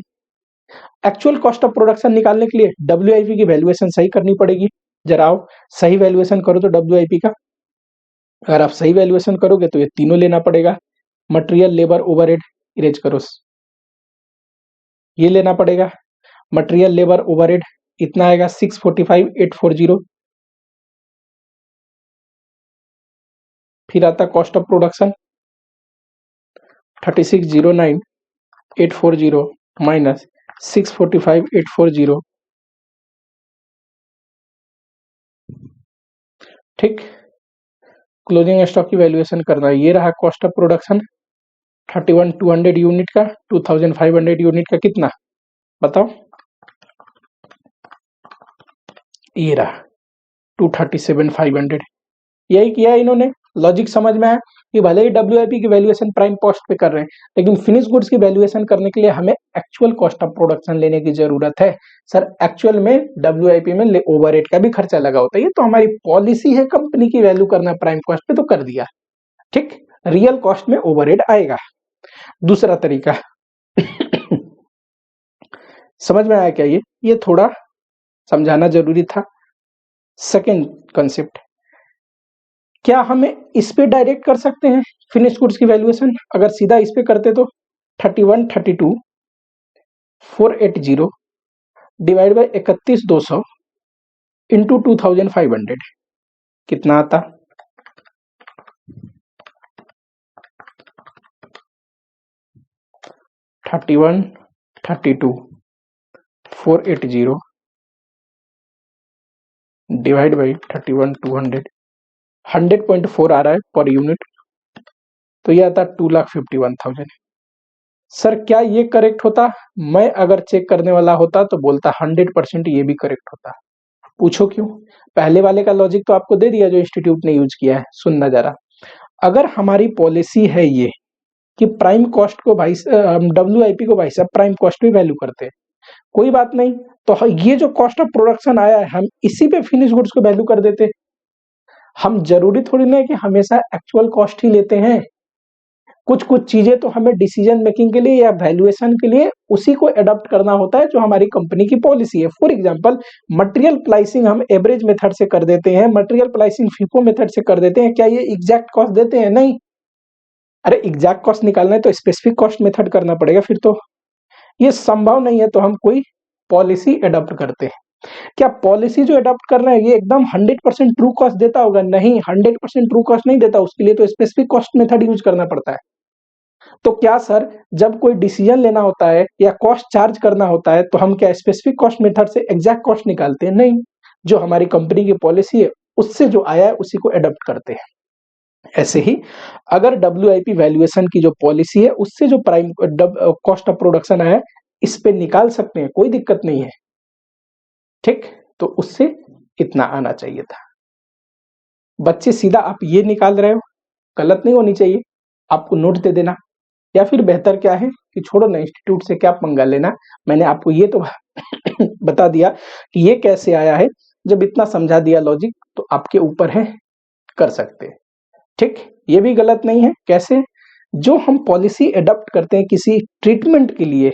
एक्चुअल कॉस्ट ऑफ प्रोडक्शन निकालने के लिए डब्ल्यूआईपी की वैल्यूएशन सही करनी पड़ेगी। जरा आओ सही वैल्यूएशन करो तो डब्ल्यूआईपी का, अगर आप सही वैल्यूएशन करोगे तो ये तीनों लेना पड़ेगा, मटेरियल, लेबर, ओवरहेड, इरेज करो, ये लेना पड़ेगा। मटेरियल, लेबर, ओवरहेड इतना आएगा 645,840। फिर आता कॉस्ट ऑफ प्रोडक्शन 3609,840 माइनस 645,840। ठीक, क्लोजिंग स्टॉक की वैल्यूएशन करना है। ये रहा कॉस्ट ऑफ प्रोडक्शन 31,200 यूनिट का, 2,500 यूनिट का कितना बताओ? ये रहा 237,500। यही किया है इन्होंने। लॉजिक समझ में आया कि भले ही डब्ल्यूआईपी की वैल्यूएशन प्राइम कॉस्ट पे कर रहे हैं, लेकिन फिनिश गुड्स की वैल्यूएशन करने के लिए हमें एक्चुअल कॉस्ट ऑफ प्रोडक्शन लेने की जरूरत है। सर एक्चुअल में डब्ल्यूआईपी में ओवरहेड का भी खर्चा लगा होता है, ये तो हमारी पॉलिसी है कंपनी की वैल्यू करना प्राइम कॉस्ट पे, तो कर दिया। ठीक, रियल कॉस्ट में ओवरहेड आएगा। दूसरा तरीका समझ में आया क्या? ये थोड़ा समझाना जरूरी था। सेकेंड कंसेप्ट, क्या हमें इस पे डायरेक्ट कर सकते हैं फिनिश गुड्स की वैल्यूएशन? अगर सीधा इस पे करते तो 31,32,480 डिवाइड बाई 31,200 इंटू 2,500 कितना आता? 31,32,480 डिवाइड बाई 31,200, 100.4 आ रहा है पर यूनिट, तो ये आता 2,51,000। सर क्या ये करेक्ट होता? मैं अगर चेक करने वाला होता तो बोलता 100% ये भी करेक्ट होता। पूछो क्यों? पहले वाले का लॉजिक तो आपको दे दिया जो इंस्टीट्यूट ने यूज किया है। सुनना जरा, अगर हमारी पॉलिसी है ये कि प्राइम कॉस्ट को भाई डब्ल्यूआईपी को भाई साहब प्राइम कॉस्ट पे वैल्यू करते हैं, कोई बात नहीं, तो ये जो कॉस्ट ऑफ प्रोडक्शन आया है हम इसी पे फिनिश गुड्स को वैल्यू कर देते। हम जरूरी थोड़ी ना है कि हमेशा एक्चुअल कॉस्ट ही लेते हैं, कुछ कुछ चीजें तो हमें डिसीजन मेकिंग के लिए या वैल्यूएशन के लिए उसी को एडॉप्ट करना होता है जो हमारी कंपनी की पॉलिसी है। फॉर एग्जांपल मटेरियल प्राइसिंग हम एवरेज मेथड से कर देते हैं, मटेरियल प्राइसिंग फीफो मेथड से कर देते हैं, क्या ये एग्जैक्ट कॉस्ट देते हैं? नहीं। अरे एग्जैक्ट कॉस्ट निकालना है तो स्पेसिफिक कॉस्ट मेथड करना पड़ेगा, फिर तो ये संभव नहीं है, तो हम कोई पॉलिसी एडॉप्ट करते हैं। क्या पॉलिसी जो एडॉप्ट कर रहे हैं ये एकदम 100% ट्रू कॉस्ट देता होगा? नहीं, 100% ट्रू कॉस्ट नहीं देता, उसके लिए तो स्पेसिफिक कॉस्ट मेथड यूज करना पड़ता है। तो क्या सर जब कोई डिसीजन लेना होता है या कॉस्ट चार्ज करना होता है तो हम क्या स्पेसिफिक कॉस्ट मेथड से एग्जैक्ट कॉस्ट निकालते हैं? नहीं, जो हमारी कंपनी की पॉलिसी है उससे जो आया है उसी को एडॉप्ट करते हैं। ऐसे ही अगर डब्ल्यूआईपी वैल्यूएशन की जो पॉलिसी है उससे जो प्राइम कॉस्ट ऑफ प्रोडक्शन आया है इस पे निकाल सकते हैं, कोई दिक्कत नहीं है। ठीक, तो उससे इतना आना चाहिए था। बच्चे सीधा आप ये निकाल रहे हो, गलत नहीं होनी चाहिए, आपको नोट दे देना, या फिर बेहतर क्या है कि छोड़ो ना, इंस्टीट्यूट से क्या पंगा लेना। मैंने आपको ये तो बता दिया कि ये कैसे आया है, जब इतना समझा दिया लॉजिक तो आपके ऊपर है, कर सकते हैं। ठीक, ये भी गलत नहीं है। कैसे? जो हम पॉलिसी एडॉप्ट करते हैं किसी ट्रीटमेंट के लिए,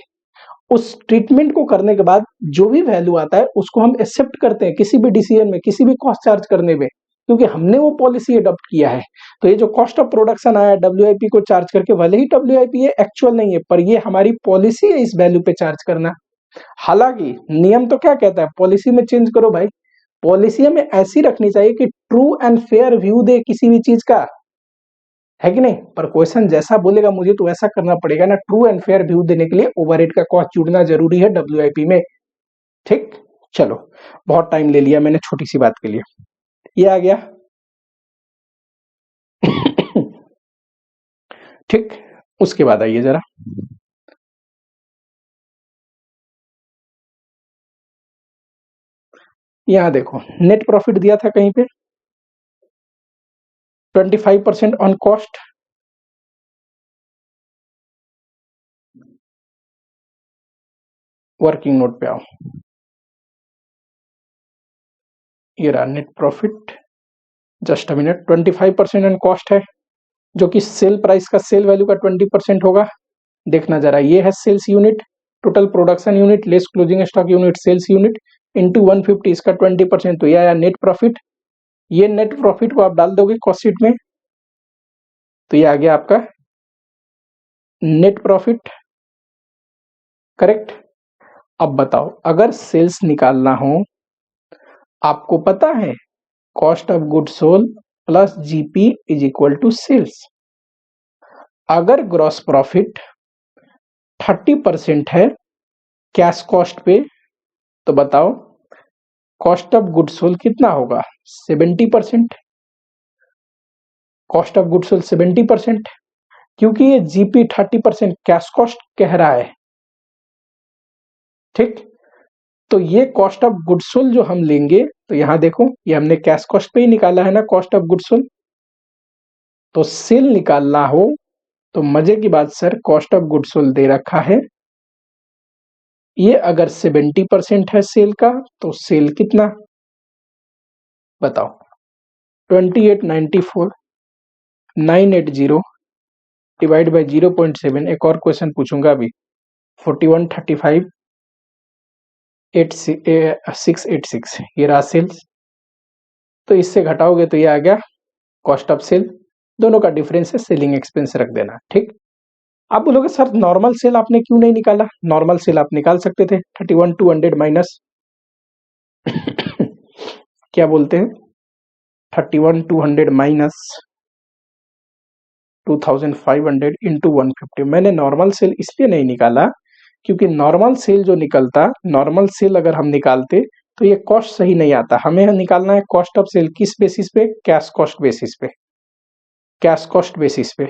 उस ट्रीटमेंट को करने के बाद जो भी वैल्यू आता है उसको हम एक्सेप्ट करते हैं किसी भी डिसीजन में, किसी भी कॉस्ट चार्ज करने में, क्योंकि हमने वो पॉलिसी अडॉप्ट किया है। तो ये जो कॉस्ट ऑफ प्रोडक्शन आया डब्ल्यूआईपी को चार्ज करके, भले ही डब्ल्यूआईपी ये एक्चुअल नहीं है पर ये हमारी पॉलिसी है इस वैल्यू पे चार्ज करना। हालांकि नियम तो क्या कहता है, पॉलिसी में चेंज करो भाई, पॉलिसी हमें ऐसी रखनी चाहिए कि ट्रू एंड फेयर व्यू दे किसी भी चीज का, है कि नहीं? पर क्वेश्चन जैसा बोलेगा मुझे तो वैसा करना पड़ेगा ना। ट्रू एंड फेयर व्यू देने के लिए ओवरहेड का कॉस्ट जुड़ना जरूरी है डब्ल्यूआईपी में। ठीक, चलो, बहुत टाइम ले लिया मैंने छोटी सी बात के लिए। ये आ गया। ठीक, उसके बाद आइए जरा, यहां देखो नेट प्रॉफिट दिया था कहीं पे 25% ऑन कॉस्ट। वर्किंग नोट पे आओ, ये रहा net profit. Just a minute, 25% on cost है, जो कि सेल प्राइस का, सेल वैल्यू का 20% होगा। देखना जरा, ये है sales unit, total production unit less closing stock unit sales unit into 150, इसका 20%, तो यह आया नेट प्रॉफिट। ये नेट प्रॉफिट को आप डाल दोगे कॉस्ट शीट में, तो ये आ गया आपका नेट प्रॉफिट। करेक्ट। अब बताओ, अगर सेल्स निकालना हो, आपको पता है cost of good sold plus GP is equal to sales. अगर ग्रॉस प्रॉफिट 30% है कैश कॉस्ट पे, तो बताओ कॉस्ट ऑफ गुड सोल्ड कितना होगा? 70%। कॉस्ट ऑफ गुड सोल्ड 70%, क्योंकि ये जीपी 30% कैश कॉस्ट कह रहा है। ठीक, तो ये कॉस्ट ऑफ गुड सोल्ड जो हम लेंगे, तो यहां देखो ये हमने कैश कॉस्ट पे ही निकाला है ना कॉस्ट ऑफ गुड सोल्ड। तो सेल निकालना हो तो मजे की बात sir, cost of good sold दे रखा है, ये अगर 70% है सेल का, तो सेल कितना बताओ? 2894 980 डिवाइड बाई 0.7। एक और क्वेश्चन पूछूंगा अभी, 4135 686, ये रहा सेल्स। तो इससे घटाओगे तो ये आ गया कॉस्ट ऑफ सेल, दोनों का डिफरेंस है सेलिंग एक्सपेंस रख देना। ठीक, आप बोलोगे सर नॉर्मल सेल आपने क्यों नहीं निकाला? नॉर्मल सेल आप निकाल सकते थे, 31,200 माइनस क्या बोलते हैं, 31,200 माइनस 2,500 इंटू 150। मैंने नॉर्मल सेल इसलिए नहीं निकाला क्योंकि नॉर्मल सेल जो निकलता, नॉर्मल सेल अगर हम निकालते तो ये कॉस्ट सही नहीं आता। हमें निकालना है कॉस्ट ऑफ सेल, किस बेसिस पे? कैश कॉस्ट बेसिस पे, कैश कॉस्ट बेसिस पे।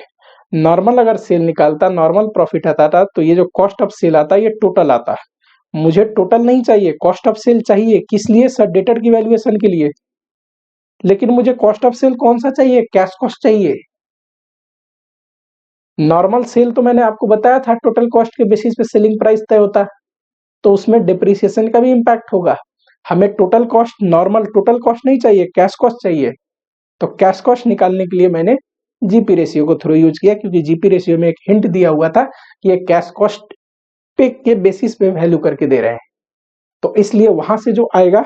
नॉर्मल अगर सेल निकालता, नॉर्मल प्रॉफिट आता था, तो ये जो कॉस्ट ऑफ सेल आता ये टोटल आता। मुझे टोटल नहीं चाहिए, कॉस्ट ऑफ सेल चाहिए। किस लिए सर? डेटर की वैल्यूएशन के लिए। लेकिन मुझे कॉस्ट ऑफ सेल कौन सा चाहिए? कैश कॉस्ट चाहिए। नॉर्मल सेल तो मैंने आपको बताया था टोटल कॉस्ट के बेसिस पे सेलिंग प्राइस तय होता, तो उसमें डिप्रिसिएशन का भी इंपैक्ट होगा। हमें total cost, normal total cost नहीं चाहिए, कैश कॉस्ट चाहिए। तो कैश कॉस्ट निकालने के लिए मैंने जीपी रेशियो को थ्रू यूज किया, क्योंकि जीपी रेशियो में एक हिंट दिया हुआ था कि ये कैश कॉस्ट पे के बेसिस पे वैल्यू करके दे रहे हैं, तो इसलिए वहां से जो आएगा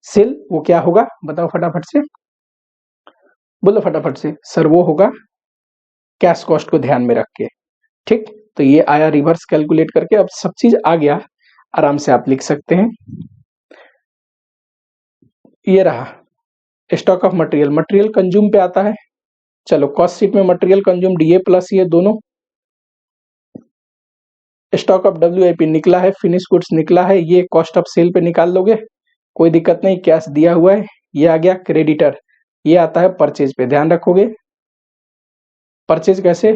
सेल, वो क्या होगा बताओ फटाफट से, बोलो फटाफट से सर। वो होगा कैश कॉस्ट को ध्यान में रख के। ठीक, तो ये आया रिवर्स कैलकुलेट करके। अब सब चीज आ गया, आराम से आप लिख सकते हैं। ये रहा stock of material, material consume पे आता है। चलो कॉस्ट शीट में मटेरियल कंज्यूम डीए प्लस ये दोनों, स्टॉक ऑफ डब्ल्यूआईपी निकला है, फिनिश गुड्स निकला है, ये कॉस्ट ऑफ सेल पे निकाल लोगे, कोई दिक्कत नहीं, कैश दिया हुआ है। ये आ गया क्रेडिटर, ये आता है परचेज पे, ध्यान रखोगे। परचेज कैसे?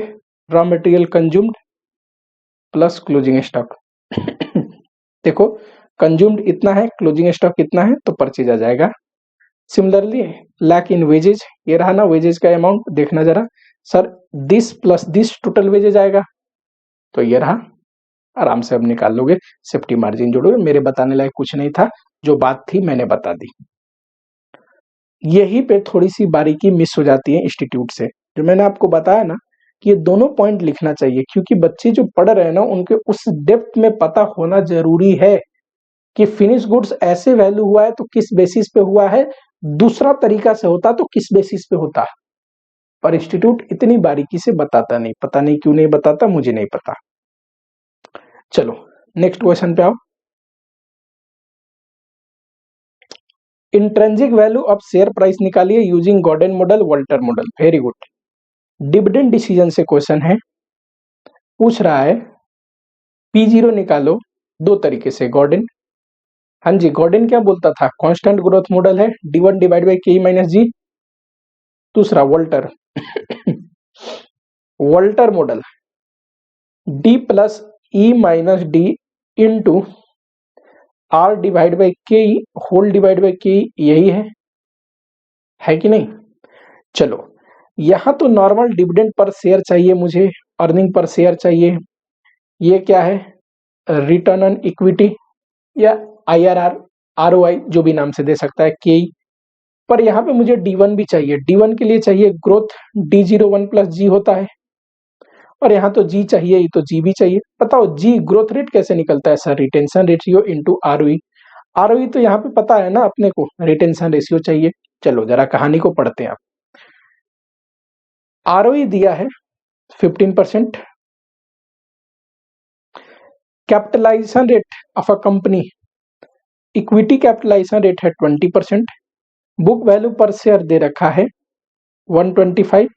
Raw material consumed plus closing stock देखो कंज्यूम्ड इतना है, क्लोजिंग स्टॉक कितना है, तो परचेज आ जाएगा। सिमिलरली लैक इन वेजेज, ये रहा ना वेजेज का अमाउंट, देखना जरा sir, this plus this total wages आएगा, तो ये रहा, आराम से अब निकाल लोगे। सेफ्टी मार्जिन जोड़ोगे, मेरे बताने लायक कुछ नहीं था, जो बात थी मैंने बता दी। यही पे थोड़ी सी बारीकी मिस हो जाती है इंस्टीट्यूट से, जो मैंने आपको बताया ना कि ये दोनों पॉइंट लिखना चाहिए, क्योंकि बच्चे जो पढ़ रहे हैं ना, उनके उस डेप्थ में पता होना जरूरी है कि फिनिश गुड्स ऐसे वैल्यू हुआ है तो किस बेसिस पे हुआ है, दूसरा तरीका से होता तो किस बेसिस पे होता। पर इंस्टीट्यूट इतनी बारीकी से बताता नहीं, पता नहीं क्यों नहीं बताता, मुझे नहीं पता। चलो नेक्स्ट क्वेश्चन पे आओ। Intrinsic value of share price निकालिए using Gordon model, Walter model. Very good. Dividend decision से क्वेश्चन है, पूछ रहा है P0 निकालो दो तरीके से, गॉर्डन हाँ जी, गॉर्डन क्या बोलता था, कांस्टेंट ग्रोथ मॉडल है, D1 divide by K minus G. दूसरा Walter Walter model, D plus E minus D into R divide by K whole divide by K, यही है कि नहीं। चलो, यहां तो नॉर्मल डिविडेंड पर शेयर चाहिए मुझे, अर्निंग पर शेयर चाहिए, ये क्या है, रिटर्न ऑन इक्विटी या IRR, ROI जो भी नाम से दे सकता है, के। पर यहाँ पे मुझे D1 भी चाहिए, D1 के लिए चाहिए ग्रोथ, D01 प्लस जी होता है, और यहाँ तो जी चाहिए ही, तो जी भी चाहिए। बताओ जी ग्रोथ रेट कैसे निकलता है sir, retention ratio into ROE। ROE तो यहाँ पे पता है ना अपने को, रिटेंशन रेशियो चाहिए। चलो जरा कहानी को पढ़ते हैं। ROE दिया है 15%, capitalisation rate of a company, equity capitalisation rate है 20%, बुक वैल्यू पर शेयर दे रखा है 125,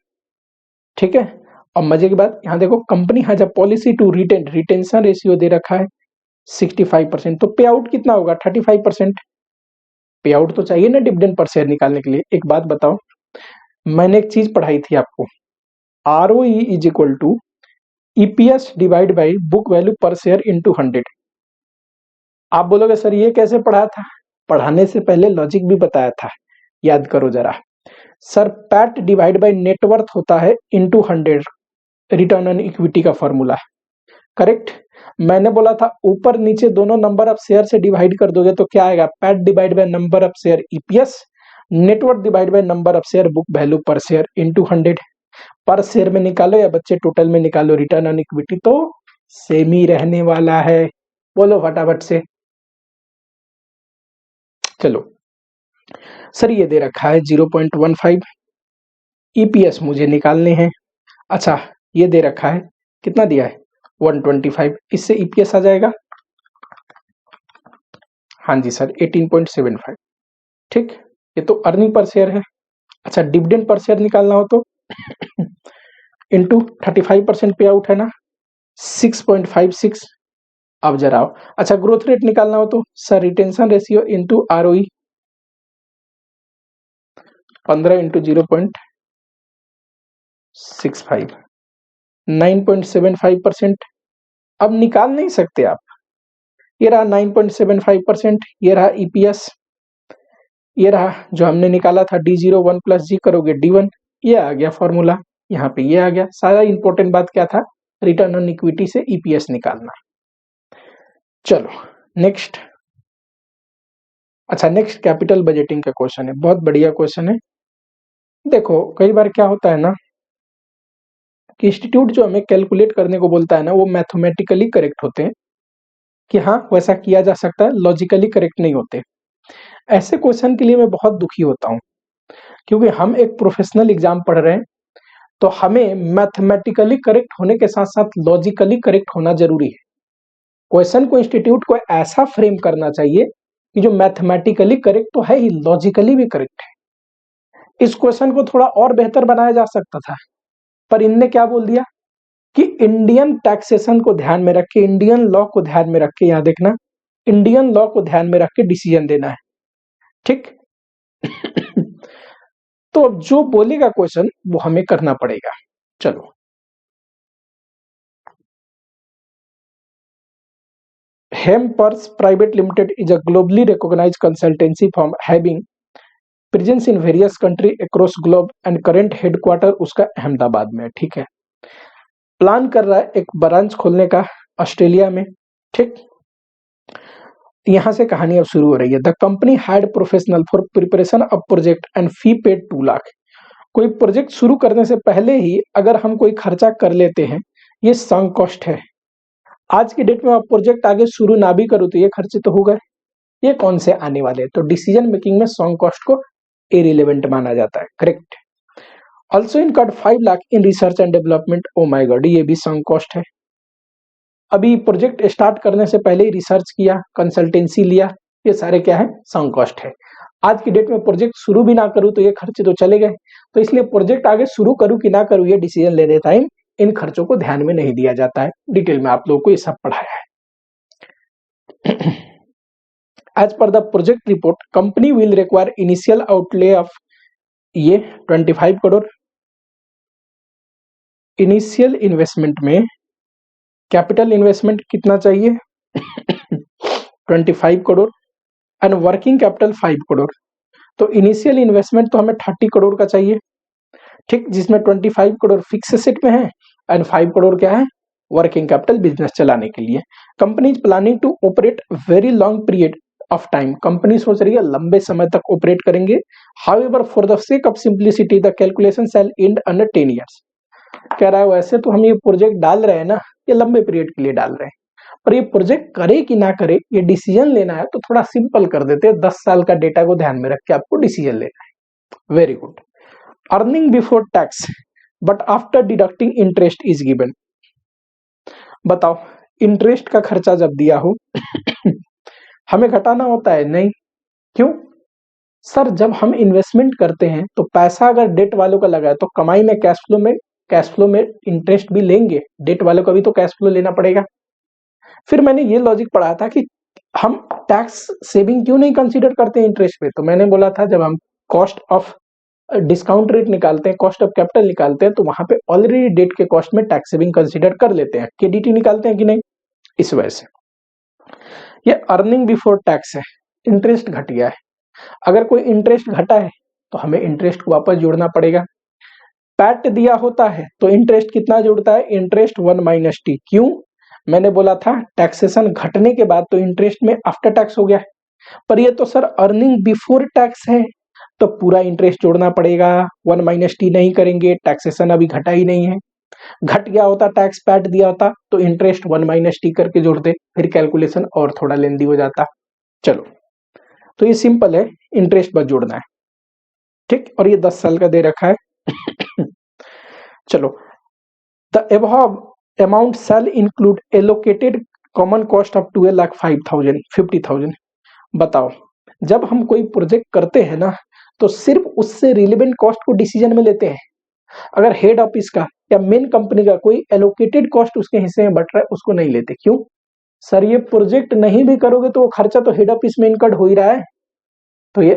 ठीक है। और मजे की बात यहाँ देखो, company has a policy to retain, retention ratio दे रखा है 65%, तो पे आउट कितना होगा 35%। पे आउट तो चाहिए ना डिविडेंड पर शेयर निकालने के लिए। एक बात बताओ, मैंने एक चीज पढ़ाई थी आपको, ROE is equal to EPS divide by book value per share into 100। आप बोलोगे सर ये कैसे पढ़ा था, पढ़ाने से पहले लॉजिक भी बताया था, याद करो जरा। Sir PAT divide by net worth होता है इंटू 100, रिटर्न ऑन इक्विटी का फॉर्मूला, करेक्ट। मैंने बोला था ऊपर नीचे दोनों नंबर ऑफ शेयर से डिवाइड कर दोगे तो क्या आएगा, PAT divide by number of share EPS, net worth divide by number of share book value per share into 100। पर शेयर में निकालो या बच्चे टोटल में निकालो, रिटर्न ऑन इक्विटी तो सेम ही रहने वाला है। बोलो फटाफट से। चलो सर ये दे रखा है 0.15, EPS मुझे निकालने हैं। अच्छा ये दे रखा है, कितना दिया है 125, इससे EPS आ जाएगा, हाँ जी सर 18.75, ठीक। ये तो अर्निंग पर शेयर है। अच्छा डिविडेंड पर शेयर निकालना हो तो इंटू 35% पे आउट है ना, 6.56। अब जरा आओ, अच्छा ग्रोथ रेट निकालना हो तो sir retention ratio into ROE, 15 into 0.65, 9.75%। अब निकाल नहीं सकते आप, ये रहा 9.75%, ये रहा EPS, ये रहा जो हमने निकाला था D01 प्लस जी, करोगे D1, ये आ गया फॉर्मूला, यहाँ पे ये आ गया। सारा इंपॉर्टेंट बात क्या था, रिटर्न ऑन इक्विटी से EPS निकालना। चलो नेक्स्ट, अच्छा नेक्स्ट कैपिटल बजटिंग का क्वेश्चन है, बहुत बढ़िया क्वेश्चन है। देखो कई बार क्या होता है ना कि इंस्टीट्यूट जो हमें कैलकुलेट करने को बोलता है ना, वो मैथमेटिकली करेक्ट होते हैं कि हाँ वैसा किया जा सकता है, लॉजिकली करेक्ट नहीं होते। ऐसे क्वेश्चन के लिए मैं बहुत दुखी होता हूँ, क्योंकि हम एक प्रोफेशनल एग्जाम पढ़ रहे हैं, तो हमें मैथमेटिकली करेक्ट होने के साथ साथ लॉजिकली करेक्ट होना जरूरी है। क्वेश्चन को इंस्टीट्यूट को ऐसा फ्रेम करना चाहिए कि जो मैथमेटिकली करेक्ट तो है ही, लॉजिकली भी करेक्ट है। इस क्वेश्चन को थोड़ा और बेहतर बनाया जा सकता था, पर इनने क्या बोल दिया कि इंडियन टैक्सेशन को ध्यान में रख के, इंडियन लॉ को ध्यान में रख के, यहां देखना इंडियन लॉ को ध्यान में रख के डिसीजन देना है, ठीक। तो अब जो बोलेगा क्वेश्चन वो हमें करना पड़ेगा। चलो Hempers private limited is a globally recognised consultancy firm having presence in various country across globe and current headquarter उसका अहमदाबाद में है, ठीक है। प्लान कर रहा है एक ब्रांच खोलने का ऑस्ट्रेलिया में, ठीक। यहां से कहानी अब शुरू हो रही है। The company hired professional for preparation of project and fee paid 2 lakh. कोई प्रोजेक्ट शुरू करने से पहले ही अगर हम कोई खर्चा कर लेते हैं, ये संक कॉस्ट है। आज की डेट में आप प्रोजेक्ट आगे शुरू ना भी करो तो ये खर्चे तो हो गए, ये कौन से आने वाले। तो डिसीजन मेकिंग में संक कॉस्ट को इरिलेवेंट माना जाता है, correct. Also incurred 5 lakh in research and development. Oh my God, ये भी संक कॉस्ट है। अभी प्रोजेक्ट स्टार्ट करने से पहले ही रिसर्च किया, कंसल्टेंसी लिया, ये सारे क्या है, संक कॉस्ट है। आज की डेट में प्रोजेक्ट शुरू भी ना करूं तो ये खर्चे तो चले गए। तो इसलिए प्रोजेक्ट आगे शुरू करूं कि ना करूं, ये डिसीजन लेने टाइम इन खर्चों को ध्यान में नहीं दिया जाता है। डिटेल में आप लोगों को ये सब पढ़ाया है। As per the project report company will require initial outlay of ये 25 करोड़। इनिशियल इन्वेस्टमेंट में कैपिटल इन्वेस्टमेंट कितना चाहिए 25 crore and working capital 5 crore. तो इनिशियल इन्वेस्टमेंट तो हमें 30 करोड़ का चाहिए, ठीक, जिसमें 25 करोड़ फिक्स एसेट में है एंड 5 करोड़ क्या है वर्किंग कैपिटल बिजनेस चलाने के लिए। Company is planning to operate very long period of time, company सोच रही है लंबे समय तक ऑपरेट करेंगे। However for the sake of simplicity the calculation shall end under 10 years. कह रहा है वैसे तो हम ये प्रोजेक्ट डाल रहे हैं ना, ये लंबे पीरियड के लिए डाल रहे हैं, पर ये प्रोजेक्ट करे कि ना करे ये डिसीजन लेना है तो थोड़ा सिंपल कर देते हैं, 10 साल का डेटा को ध्यान में रख के आपको डिसीजन लेना है। Very good. Earning before tax but after deducting interest is given. बताओ इंटरेस्ट का खर्चा जब दिया हो हमें घटाना होता है? नहीं। क्यों? सर जब हम इन्वेस्टमेंट करते हैं तो पैसा अगर डेट वालों का लगा है तो कमाई में कैश फ्लो में इंटरेस्ट भी लेंगे, डेट वालों का भी तो कैश फ्लो लेना पड़ेगा। फिर मैंने ये लॉजिक पढ़ा था कि हम टैक्स सेविंग क्यों नहीं कंसीडर करते इंटरेस्ट पे, तो मैंने बोला था जब हम कॉस्ट ऑफ डिस्काउंट रेट निकालते हैं, कॉस्ट ऑफ कैपिटल निकालते हैं, तो वहां पे ऑलरेडी डेट के कॉस्ट में टैक्स सेविंग कंसीडर कर लेते हैं, केडीटी निकालते हैं कि नहीं, इस वजह से। ये अर्निंग बिफोर टैक्स है, इंटरेस्ट घट गया है। अगर कोई इंटरेस्ट घटा है तो हमें इंटरेस्ट को वापस जोड़ना पड़ेगा। पैट दिया होता है तो इंटरेस्ट कितना जुड़ता है, इंटरेस्ट 1 माइनस टी। क्यों? मैंने बोला था टैक्सेशन घटने के बाद तो इंटरेस्ट में आफ्टर टैक्स हो गया है, पर ये तो सर अर्निंग बिफोर टैक्स है तो पूरा इंटरेस्ट जोड़ना पड़ेगा, 1 माइनस टी नहीं करेंगे, टैक्सेशन अभी घटा ही नहीं है। घट गया होता टैक्स, पैट दिया होता तो इंटरेस्ट 1 माइनस टी करके जोड़ते, फिर कैलकुलेशन और थोड़ा लेंदी हो जाता। चलो तो ये सिंपल है, इंटरेस्ट बस जोड़ना है, ठीक, और ये 10 साल का दे रखा है चलो, the above amount shall include allocated common cost of 12,05,50,000। बताओ जब हम कोई प्रोजेक्ट करते हैं ना तो सिर्फ उससे रिलेवेंट कॉस्ट को डिसीजन में लेते हैं। अगर हेड ऑफिस का या मेन कंपनी का कोई एलोकेटेड कॉस्ट उसके हिस्से में बट रहा है उसको नहीं लेते। क्यों? सर ये प्रोजेक्ट नहीं भी करोगे तो वो खर्चा तो हेड ऑफिस में इनकर्ड हो ही रहा है। तो ये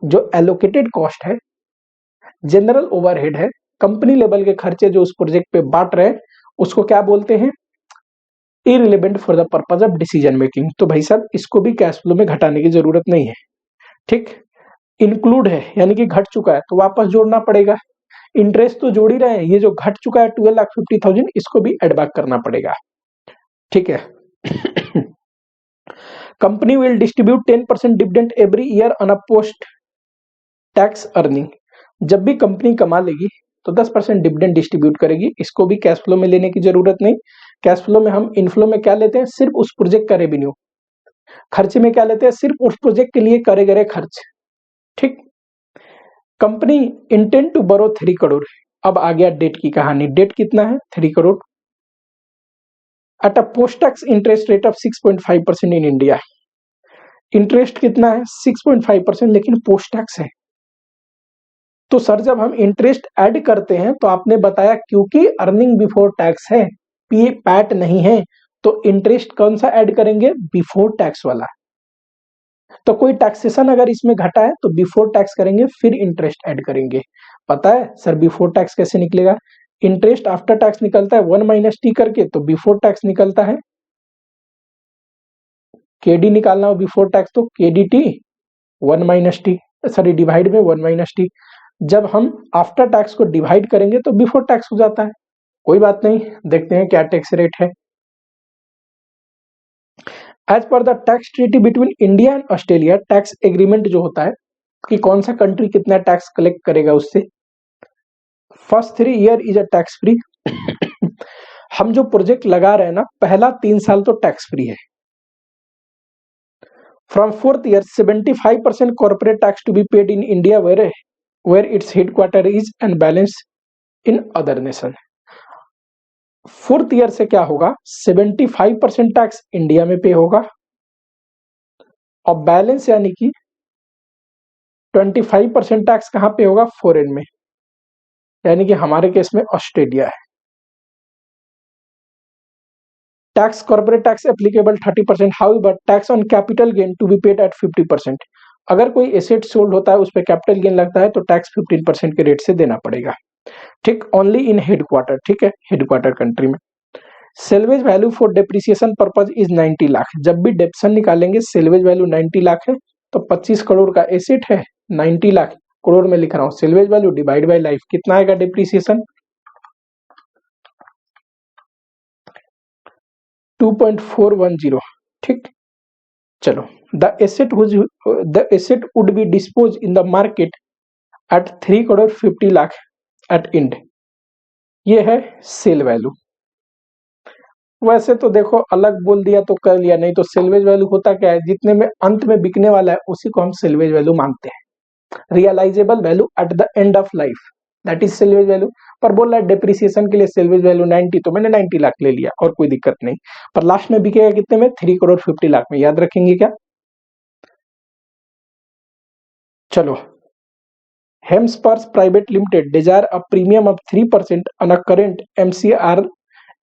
जो एलोकेटेड कॉस्ट है, जनरल ओवरहेड है, कंपनी लेवल के खर्चे जो उस प्रोजेक्ट पे बांट रहे हैं उसको क्या बोलते हैं, irrelevant for the purpose of decision making. तो भाई साहब इसको भी कैश फ्लो में घटाने की जरूरत नहीं है, ठीक। इंक्लूड है यानी कि घट चुका है तो वापस जोड़ना पड़ेगा। इंटरेस्ट तो जोड़ ही रहे हैं, ये जो घट चुका है 12,50,000 इसको भी एड बैक करना पड़ेगा, ठीक है company will distribute 10% dividend every year on a post tax earning. जब भी कंपनी कमा लेगी तो 10% डिविडेंड डिस्ट्रीब्यूट करेगी, इसको भी कैश फ्लो में लेने की जरूरत नहीं। कैश फ्लो में हम इनफ्लो में क्या लेते हैं, सिर्फ उस प्रोजेक्ट का रेवेन्यू। खर्चे में क्या लेते हैं, सिर्फ उस प्रोजेक्ट के लिए करे गए खर्च, ठीक। Company intend to borrow 3 crore. अब आ गया डेट की कहानी। डेट कितना है, 3 crore at a post tax interest rate of 6.5% in India. Interest कितना है, 6.5%, लेकिन पोस्ट टैक्स है। तो सर जब हम इंटरेस्ट ऐड करते हैं तो आपने बताया क्योंकि अर्निंग बिफोर टैक्स है, पी पैट नहीं है, तो इंटरेस्ट कौन सा ऐड करेंगे, बिफोर टैक्स वाला। तो कोई टैक्सेशन अगर इसमें घटा है तो बिफोर टैक्स करेंगे फिर इंटरेस्ट ऐड करेंगे। पता है सर बिफोर टैक्स कैसे निकलेगा, इंटरेस्ट आफ्टर टैक्स निकलता है 1 माइनस टी करके, तो बिफोर टैक्स निकलता है केडी निकालना हो बिफोर टैक्स तो केडीटी 1 माइनस टी, सॉरी डिवाइड में 1 माइनस टी। जब हम आफ्टर टैक्स को डिवाइड करेंगे तो बिफोर टैक्स हो जाता है। कोई बात नहीं, देखते हैं क्या टैक्स रेट है। As per the tax treaty between India and Australia, tax agreement जो होता है कि कौन सा कंट्री कितना टैक्स कलेक्ट करेगा उससे, first 3 year is a tax free हम जो प्रोजेक्ट लगा रहे हैं ना पहला 3 साल तो टैक्स फ्री है। From 4th year 75% corporate tax to be paid in India where its headquarter is and balance in other nation. 4th year से क्या होगा, 75% टैक्स इंडिया में पे होगा और बैलेंस यानी कि 25% टैक्स कहां पे होगा, फॉरेन में, यानी कि हमारे केस में ऑस्ट्रेलिया है। Tax corporate tax applicable 30%, however tax on capital gain to be paid at 50%। अगर कोई एसेट सोल्ड होता है उस पर कैपिटल गेन लगता है तो टैक्स 15% के रेट से देना पड़ेगा। ठीक, ओनली इन हेडक्वार्टर, ठीक है, हेडक्वार्टर कंट्री में। Salvage value for depreciation purpose is 90 lakh. जब भी डेप्शन निकालेंगे सेल्वेज वैल्यू 90 लाख है तो 25 करोड़ का एसेट है, 90 लाख करोड़ में लिख रहा हूं, salvage value divide by life कितना आएगा डेप्रिसिएशन, 2.410। ठीक, चलो, the asset would be dispose in the market at 3 crore 50 lakh at end. ये है सेल वैल्यू। वैसे तो देखो अलग बोल दिया तो कर लिया, नहीं तो सेल्वेज वैल्यू होता क्या है, जितने में अंत में बिकने वाला है उसी को हम सेल्वेज वैल्यू मानते हैं। Realisable value at the end of life, that is salvage value. पर बोल रहा है डेप्रिसिएशन के लिए सेल्वेज वैल्यू 90, तो मैंने 90 लाख ले लिया और कोई दिक्कत नहीं। पर लास्ट में बिकेगा कितने में, 3 करोड़ 50 लाख में, याद रखेंगे क्या। चलो, Hemspers private limited desire a premium of 3% on a current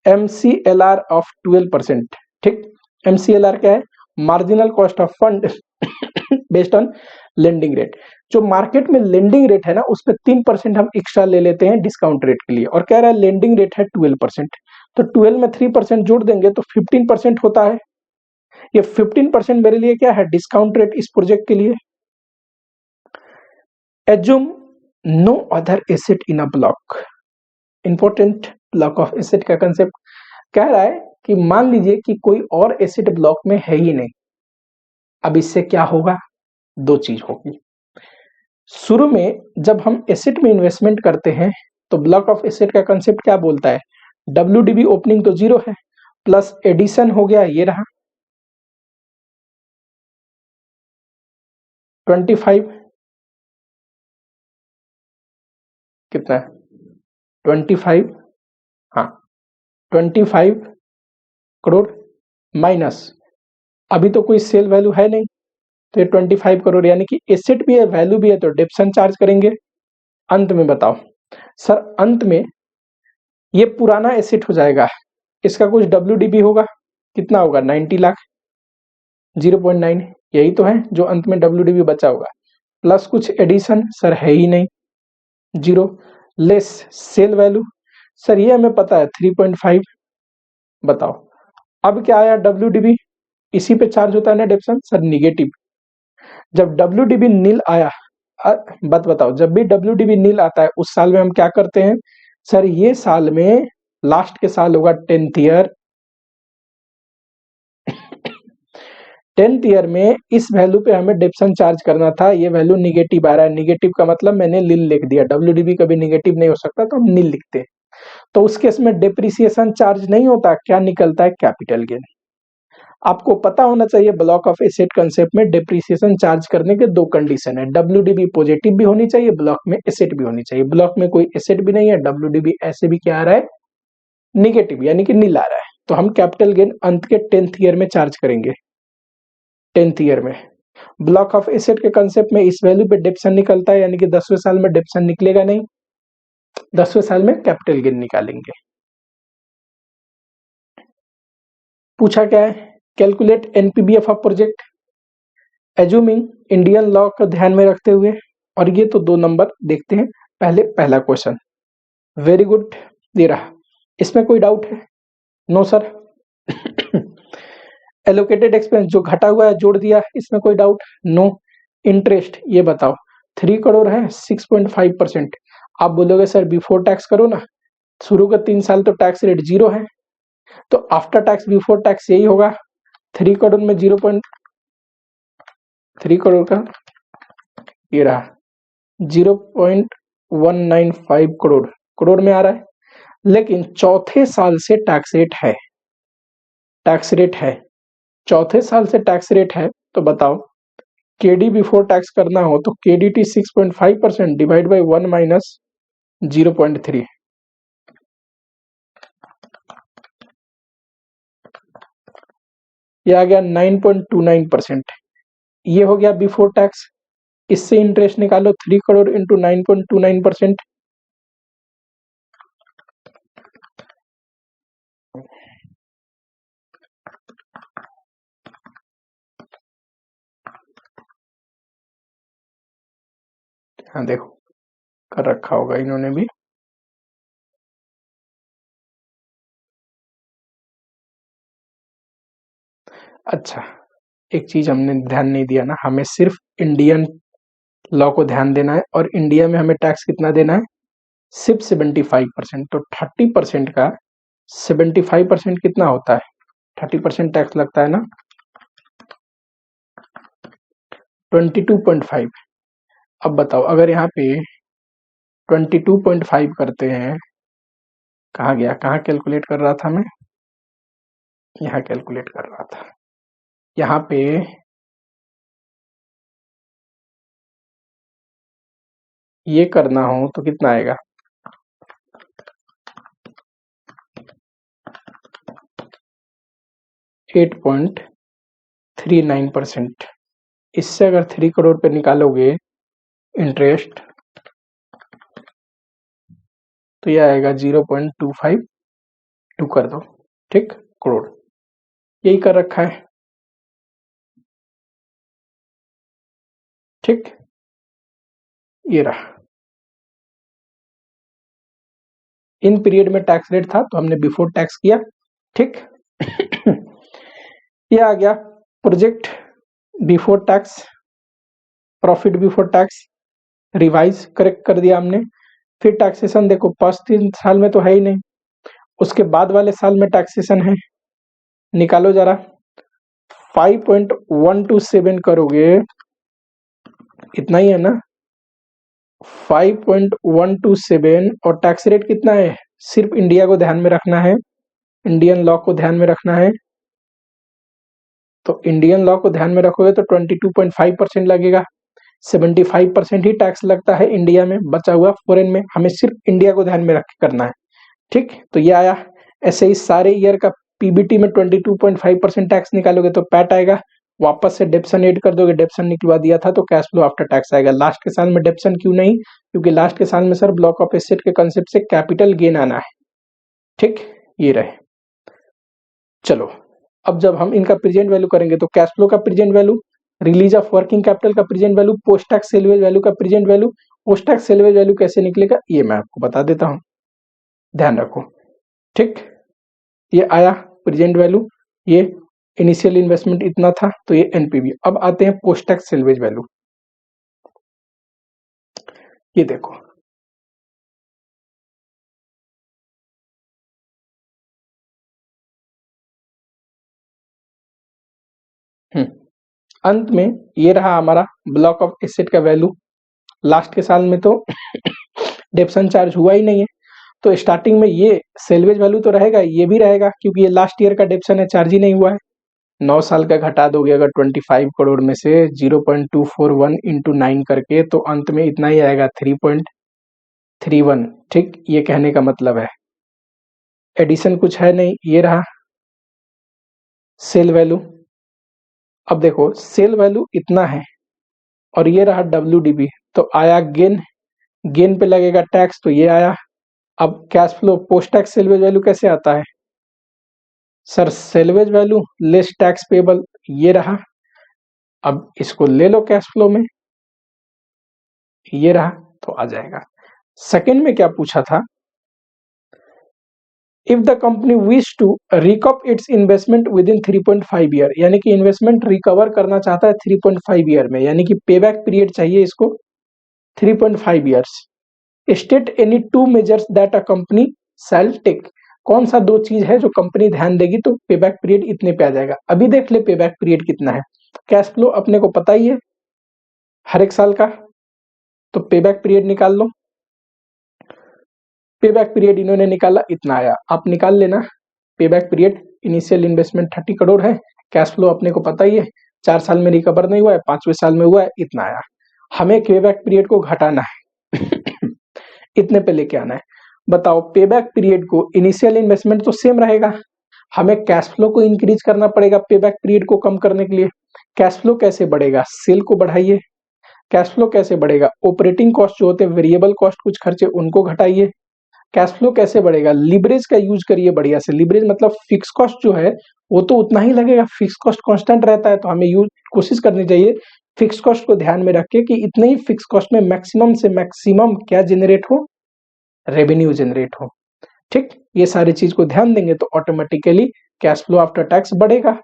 MCLR of 12%। ठीक, MCLR क्या है, marginal cost of fund based on lending rate. जो मार्केट में लेंडिंग रेट है ना उस पर 3% हम एक्स्ट्रा ले लेते हैं डिस्काउंट रेट के लिए, और कह रहा है लेंडिंग रेट है 12%, तो 12 में 3% जोड़ देंगे तो 15% होता है। ये 15% मेरे लिए क्या है, डिस्काउंट रेट इस प्रोजेक्ट के लिए। Assume no other asset in a block, important block of asset का कंसेप्ट कह रहा है कि मान लीजिए कि कोई और एसेट ब्लॉक में है ही नहीं। अब इससे क्या होगा, दो चीज होगी। शुरू में जब हम एसेट में इन्वेस्टमेंट करते हैं तो ब्लॉक ऑफ एसेट का कंसेप्ट क्या बोलता है, WDB ओपनिंग तो 0 है, प्लस एडिशन हो गया, ये रहा 25, कितना है 25, हाँ 25 करोड़ माइनस, अभी तो कोई सेल वैल्यू है नहीं तो ये 25 करोड़, यानी कि एसेट भी है वैल्यू भी है, तो डेप्शन चार्ज करेंगे। अंत में बताओ सर, अंत में ये पुराना एसेट हो जाएगा, इसका कुछ WDB होगा, कितना होगा 90 लाख, 0.9, यही तो है जो अंत में WDB बचा होगा, प्लस कुछ एडिशन सर है ही नहीं, 0, लेस सेल वैल्यू सर ये हमें पता है 3.5, बताओ अब क्या आया WDB, इसी पे चार्ज होता है ना डेप्शन सर, निगेटिव। जब WDB नील आया, बात बताओ, जब भी WDB नील आता है उस साल में हम क्या करते हैं सर, ये साल में लास्ट के साल होगा 10th ईयर, 10th ईयर में इस वैल्यू पे हमें डेप्शन चार्ज करना था, ये वैल्यू निगेटिव आ रहा है, निगेटिव का मतलब मैंने नील लिख दिया, WDB कभी निगेटिव नहीं हो सकता तो हम नील लिखते हैं, तो उस केस में डेप्रिसिएशन चार्ज नहीं होता, क्या निकलता है, कैपिटल गेन। आपको पता होना चाहिए ब्लॉक ऑफ एसेट कंसेप्ट में डेप्रिसिएशन चार्ज करने के दो कंडीशन है, WDB पॉजिटिव भी होनी चाहिए, ब्लॉक में एसेट भी होनी चाहिए। ब्लॉक में कोई एसेट भी नहीं है, WDB ऐसे भी क्या आ रहा है, निगेटिव यानी कि नील आ रहा है, तो हम कैपिटल गेन अंत के 10th ईयर में चार्ज करेंगे। 10th ईयर में ब्लॉक ऑफ एसेट के कंसेप्ट में इस वैल्यू पे डेप्शन निकलता है, यानी कि 10वें साल में डेप्शन निकलेगा नहीं, 10वें साल में कैपिटल गेन निकालेंगे। पूछा क्या है, calculate NPBF of project assuming Indian law को ध्यान में रखते हुए, और ये तो 2 नंबर देखते हैं। पहले पहला क्वेश्चन, वेरी गुड, ये रहा, इसमें कोई डाउट है, नो सर। एलोकेटेड एक्सपेंस जो घटा हुआ है जोड़ दिया, इसमें कोई डाउट, नो। इंटरेस्ट ये बताओ, 3 करोड़ है, 6.5%, आप बोलोगे सर बिफोर टैक्स करो ना, शुरू का 3 साल तो टैक्स रेट 0 है, तो आफ्टर टैक्स बिफोर टैक्स यही होगा, 3 करोड़ में 0.3 करोड़ का ये रहा 0.195 करोड़, करोड़ में आ रहा है, लेकिन चौथे साल से टैक्स रेट है, टैक्स रेट है, चौथे साल से टैक्स रेट है, तो बताओ KD बिफोर टैक्स करना हो तो KDT 6.5% डिवाइड बाई 1 माइनस 0.3, ये आ गया 9.29%, ये हो गया बिफोर टैक्स। इससे इंटरेस्ट निकालो, 3 करोड़ इंटू 9.29%, हाँ देखो कर रखा होगा इन्होंने भी। अच्छा, एक चीज हमने ध्यान नहीं दिया ना, हमें सिर्फ इंडियन लॉ को ध्यान देना है, और इंडिया में हमें टैक्स कितना देना है, सिर्फ 75%। तो 30% का 75% कितना होता है, 30% टैक्स लगता है ना, 22.5। अब बताओ अगर यहाँ पे 22.5 करते हैं, कहाँ गया, कहाँ कैलकुलेट कर रहा था मैं, यहाँ कैलकुलेट कर रहा था, यहाँ पे ये करना हो तो कितना आएगा, 8.39%। इससे अगर 3 करोड़ पे निकालोगे इंटरेस्ट, तो ये आएगा 0.252 कर दो, ठीक, करोड़, यही कर रखा है, ठीक, ये रहा। इन पीरियड में टैक्स रेट था तो हमने बिफोर टैक्स किया, ठीक। ये आ गया project before tax, profit before tax, revise correct कर दिया हमने। फिर टैक्सेशन देखो, फर्स्ट 3 साल में तो है ही नहीं, उसके बाद वाले साल में टैक्सेशन है, निकालो जरा। 5.127 करोगे, इतना ही है ना, 5.127, और टैक्स रेट कितना है, सिर्फ इंडिया को ध्यान में रखना है, इंडियन लॉ को ध्यान में रखना है। तो इंडियन लॉ को ध्यान में रखोगे तो 22.5% लगेगा, 75% ही टैक्स लगता है इंडिया में, बचा हुआ फॉरेन में, हमें सिर्फ इंडिया को ध्यान में रख के करना है, ठीक। तो ये आया। ऐसे ही सारे ईयर का पीबीटी में 22.5% टैक्स निकालोगे तो पैट आएगा, वापस से डेप्शन ऐड कर दोगे, डेप्शन निकलवा दिया था तो कैश फ्लो आफ्टर टैक्स आएगा। लास्ट के साल में डेप्शन क्यों नहीं, क्योंकि लास्ट के साल में सर ब्लॉक ऑफ एसेट के कंसेप्ट से कैपिटल गेन आना है, ठीक, ये रहे। चलो अब जब हम इनका प्रेजेंट वैल्यू करेंगे तो कैश फ्लो का present value, release of working capital का present value, post tax salvage value का present value. Post tax salvage value कैसे निकलेगा ये मैं आपको बता देता हूं, ध्यान रखो, ठीक। ये आया प्रेजेंट वैल्यू, ये इनिशियल इन्वेस्टमेंट इतना था, तो ये एनपीवी। अब आते हैं पोस्ट टैक्स सेल्वेज वैल्यू, ये देखो, अंत में ये रहा हमारा ब्लॉक ऑफ एसेट का वैल्यू। लास्ट के साल में तो डेप्शन चार्ज हुआ ही नहीं है, तो स्टार्टिंग में ये सेल्वेज वैल्यू तो रहेगा, ये भी रहेगा, क्योंकि ये लास्ट ईयर का डेप्शन है, चार्ज ही नहीं हुआ है। 9 साल का घटा दोगे अगर 25 करोड़ में से 0.241 इंटू 9 करके, तो अंत में इतना ही आएगा, 3.31, ठीक। ये कहने का मतलब है एडिशन कुछ है नहीं, ये रहा सेल वैल्यू। अब देखो सेल वैल्यू इतना है और ये रहा WDB, तो आया गेन, गेन पे लगेगा टैक्स, तो ये आया। अब cash flow post tax salvage value कैसे आता है sir, salvage value less tax payable, ये रहा। अब इसको ले लो कैश फ्लो में, ये रहा, तो आ जाएगा। सेकंड में क्या पूछा था, if the company wish to recoup its investment within 3.5 year, यानी कि इन्वेस्टमेंट रिकवर करना चाहता है 3.5 ईयर में, यानी कि पेबैक पीरियड चाहिए इसको 3.5 years. State any 2 measures that a company shall take, कौन सा 2 चीज है जो कंपनी ध्यान देगी तो पेबैक पीरियड इतने पे आ जाएगा। अभी देख ले पेबैक पीरियड कितना है, कैश फ्लो अपने को पता ही है हर एक साल का, तो पेबैक पीरियड निकाल लो। पेबैक पीरियड इन्होंने निकाला, इतना आया, आप निकाल लेना। Payback period initial investment 30 crore है, कैश फ्लो अपने को पता ही है, 4 साल में रिकवर नहीं हुआ है, 5वें साल में हुआ है, इतना आया। हमें पेबैक पीरियड को घटाना है इतने पे लेके आना है। बताओ पेबैक पीरियड को, इनिशियल इन्वेस्टमेंट तो सेम रहेगा, हमें कैश फ्लो को इंक्रीज करना पड़ेगा पेबैक पीरियड को कम करने के लिए। कैश फ्लो कैसे बढ़ेगा, सेल को बढ़ाइए। कैश फ्लो कैसे बढ़ेगा, ऑपरेटिंग कॉस्ट जो होते हैं वेरिएबल कॉस्ट कुछ खर्चे उनको घटाइए। कैश फ्लो कैसे बढ़ेगा, लीवरेज का यूज करिए बढ़िया से। लीवरेज मतलब फिक्स कॉस्ट जो है वो तो उतना ही लगेगा, फिक्स कॉस्ट कांस्टेंट रहता है, तो हमें यूज कोशिश करनी चाहिए फिक्स कॉस्ट को ध्यान में रख के कि इतने ही फिक्स कॉस्ट में मैक्सिमम से मैक्सिमम क्या जनरेट हो, रेवेन्यू जनरेट हो। ठीक, ये सारी चीज को ध्यान देंगे तो automatically cash flow after tax बढ़ेगा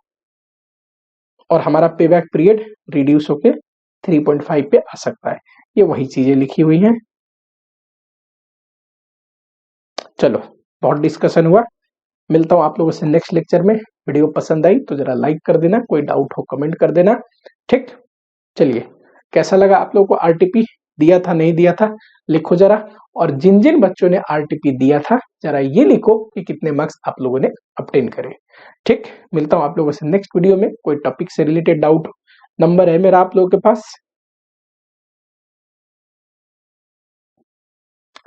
और हमारा पे बैक पीरियड रिड्यूस होके 3.5 पे आ सकता है। ये वही चीजें लिखी हुई हैं। चलो, बहुत डिस्कशन हुआ, मिलता हूं आप लोगों से नेक्स्ट लेक्चर में। वीडियो पसंद आई तो जरा लाइक कर देना, कोई डाउट हो कमेंट कर देना। ठीक, चलिए, कैसा लगा आप लोगों को, आरटीपी दिया था नहीं दिया था, लिखो जरा। और जिन जिन बच्चों ने आरटीपी दिया था जरा ये लिखो कि कितने मार्क्स आप लोगों ने ऑब्टेन करे। ठीक, मिलता हूं आप लोगों से नेक्स्ट वीडियो में। कोई टॉपिक से रिलेटेड डाउट, नंबर है मेरा आप लोगों के पास,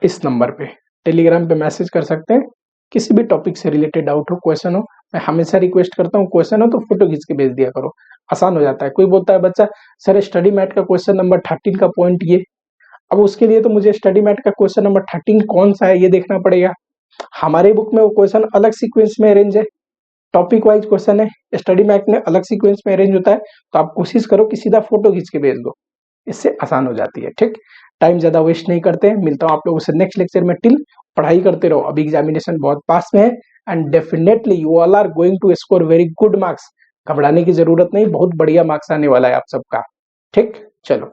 इस नंबर पे टेलीग्राम पे मैसेज कर सकते हैं। किसी भी टॉपिक से रिलेटेड डाउट हो, क्वेश्चन हो, मैं हमेशा रिक्वेस्ट करता हूँ क्वेश्चन हो तो फोटो खींच के भेज दिया करो, आसान हो जाता है। कोई बोलता है बच्चा सर स्टडी मैट का क्वेश्चन नंबर 13 का पॉइंट ये, अब उसके लिए तो मुझे स्टडी मैट का क्वेश्चन नंबर 13 कौन सा है ये देखना पड़ेगा। हमारे बुक में वो क्वेश्चन अलग सीक्वेंस में अरेंज है, टॉपिक वाइज क्वेश्चन है, स्टडी मैट में अलग सीक्वेंस में अरेंज होता है। तो आप कोशिश करो कि सीधा फोटो खींच के भेज दो, इससे आसान हो जाती है। ठीक, टाइम ज्यादा वेस्ट नहीं करते हैं। मिलता हूं आप लोगों से नेक्स्ट लेक्चर में। टिल पढ़ाई करते रहो, अभी एग्जामिनेशन बहुत पास में है and definitely you all are going to score very good marks. घबराने की जरूरत नहीं, बहुत बढ़िया मार्क्स आने वाला है आप सबका। ठीक, चलो।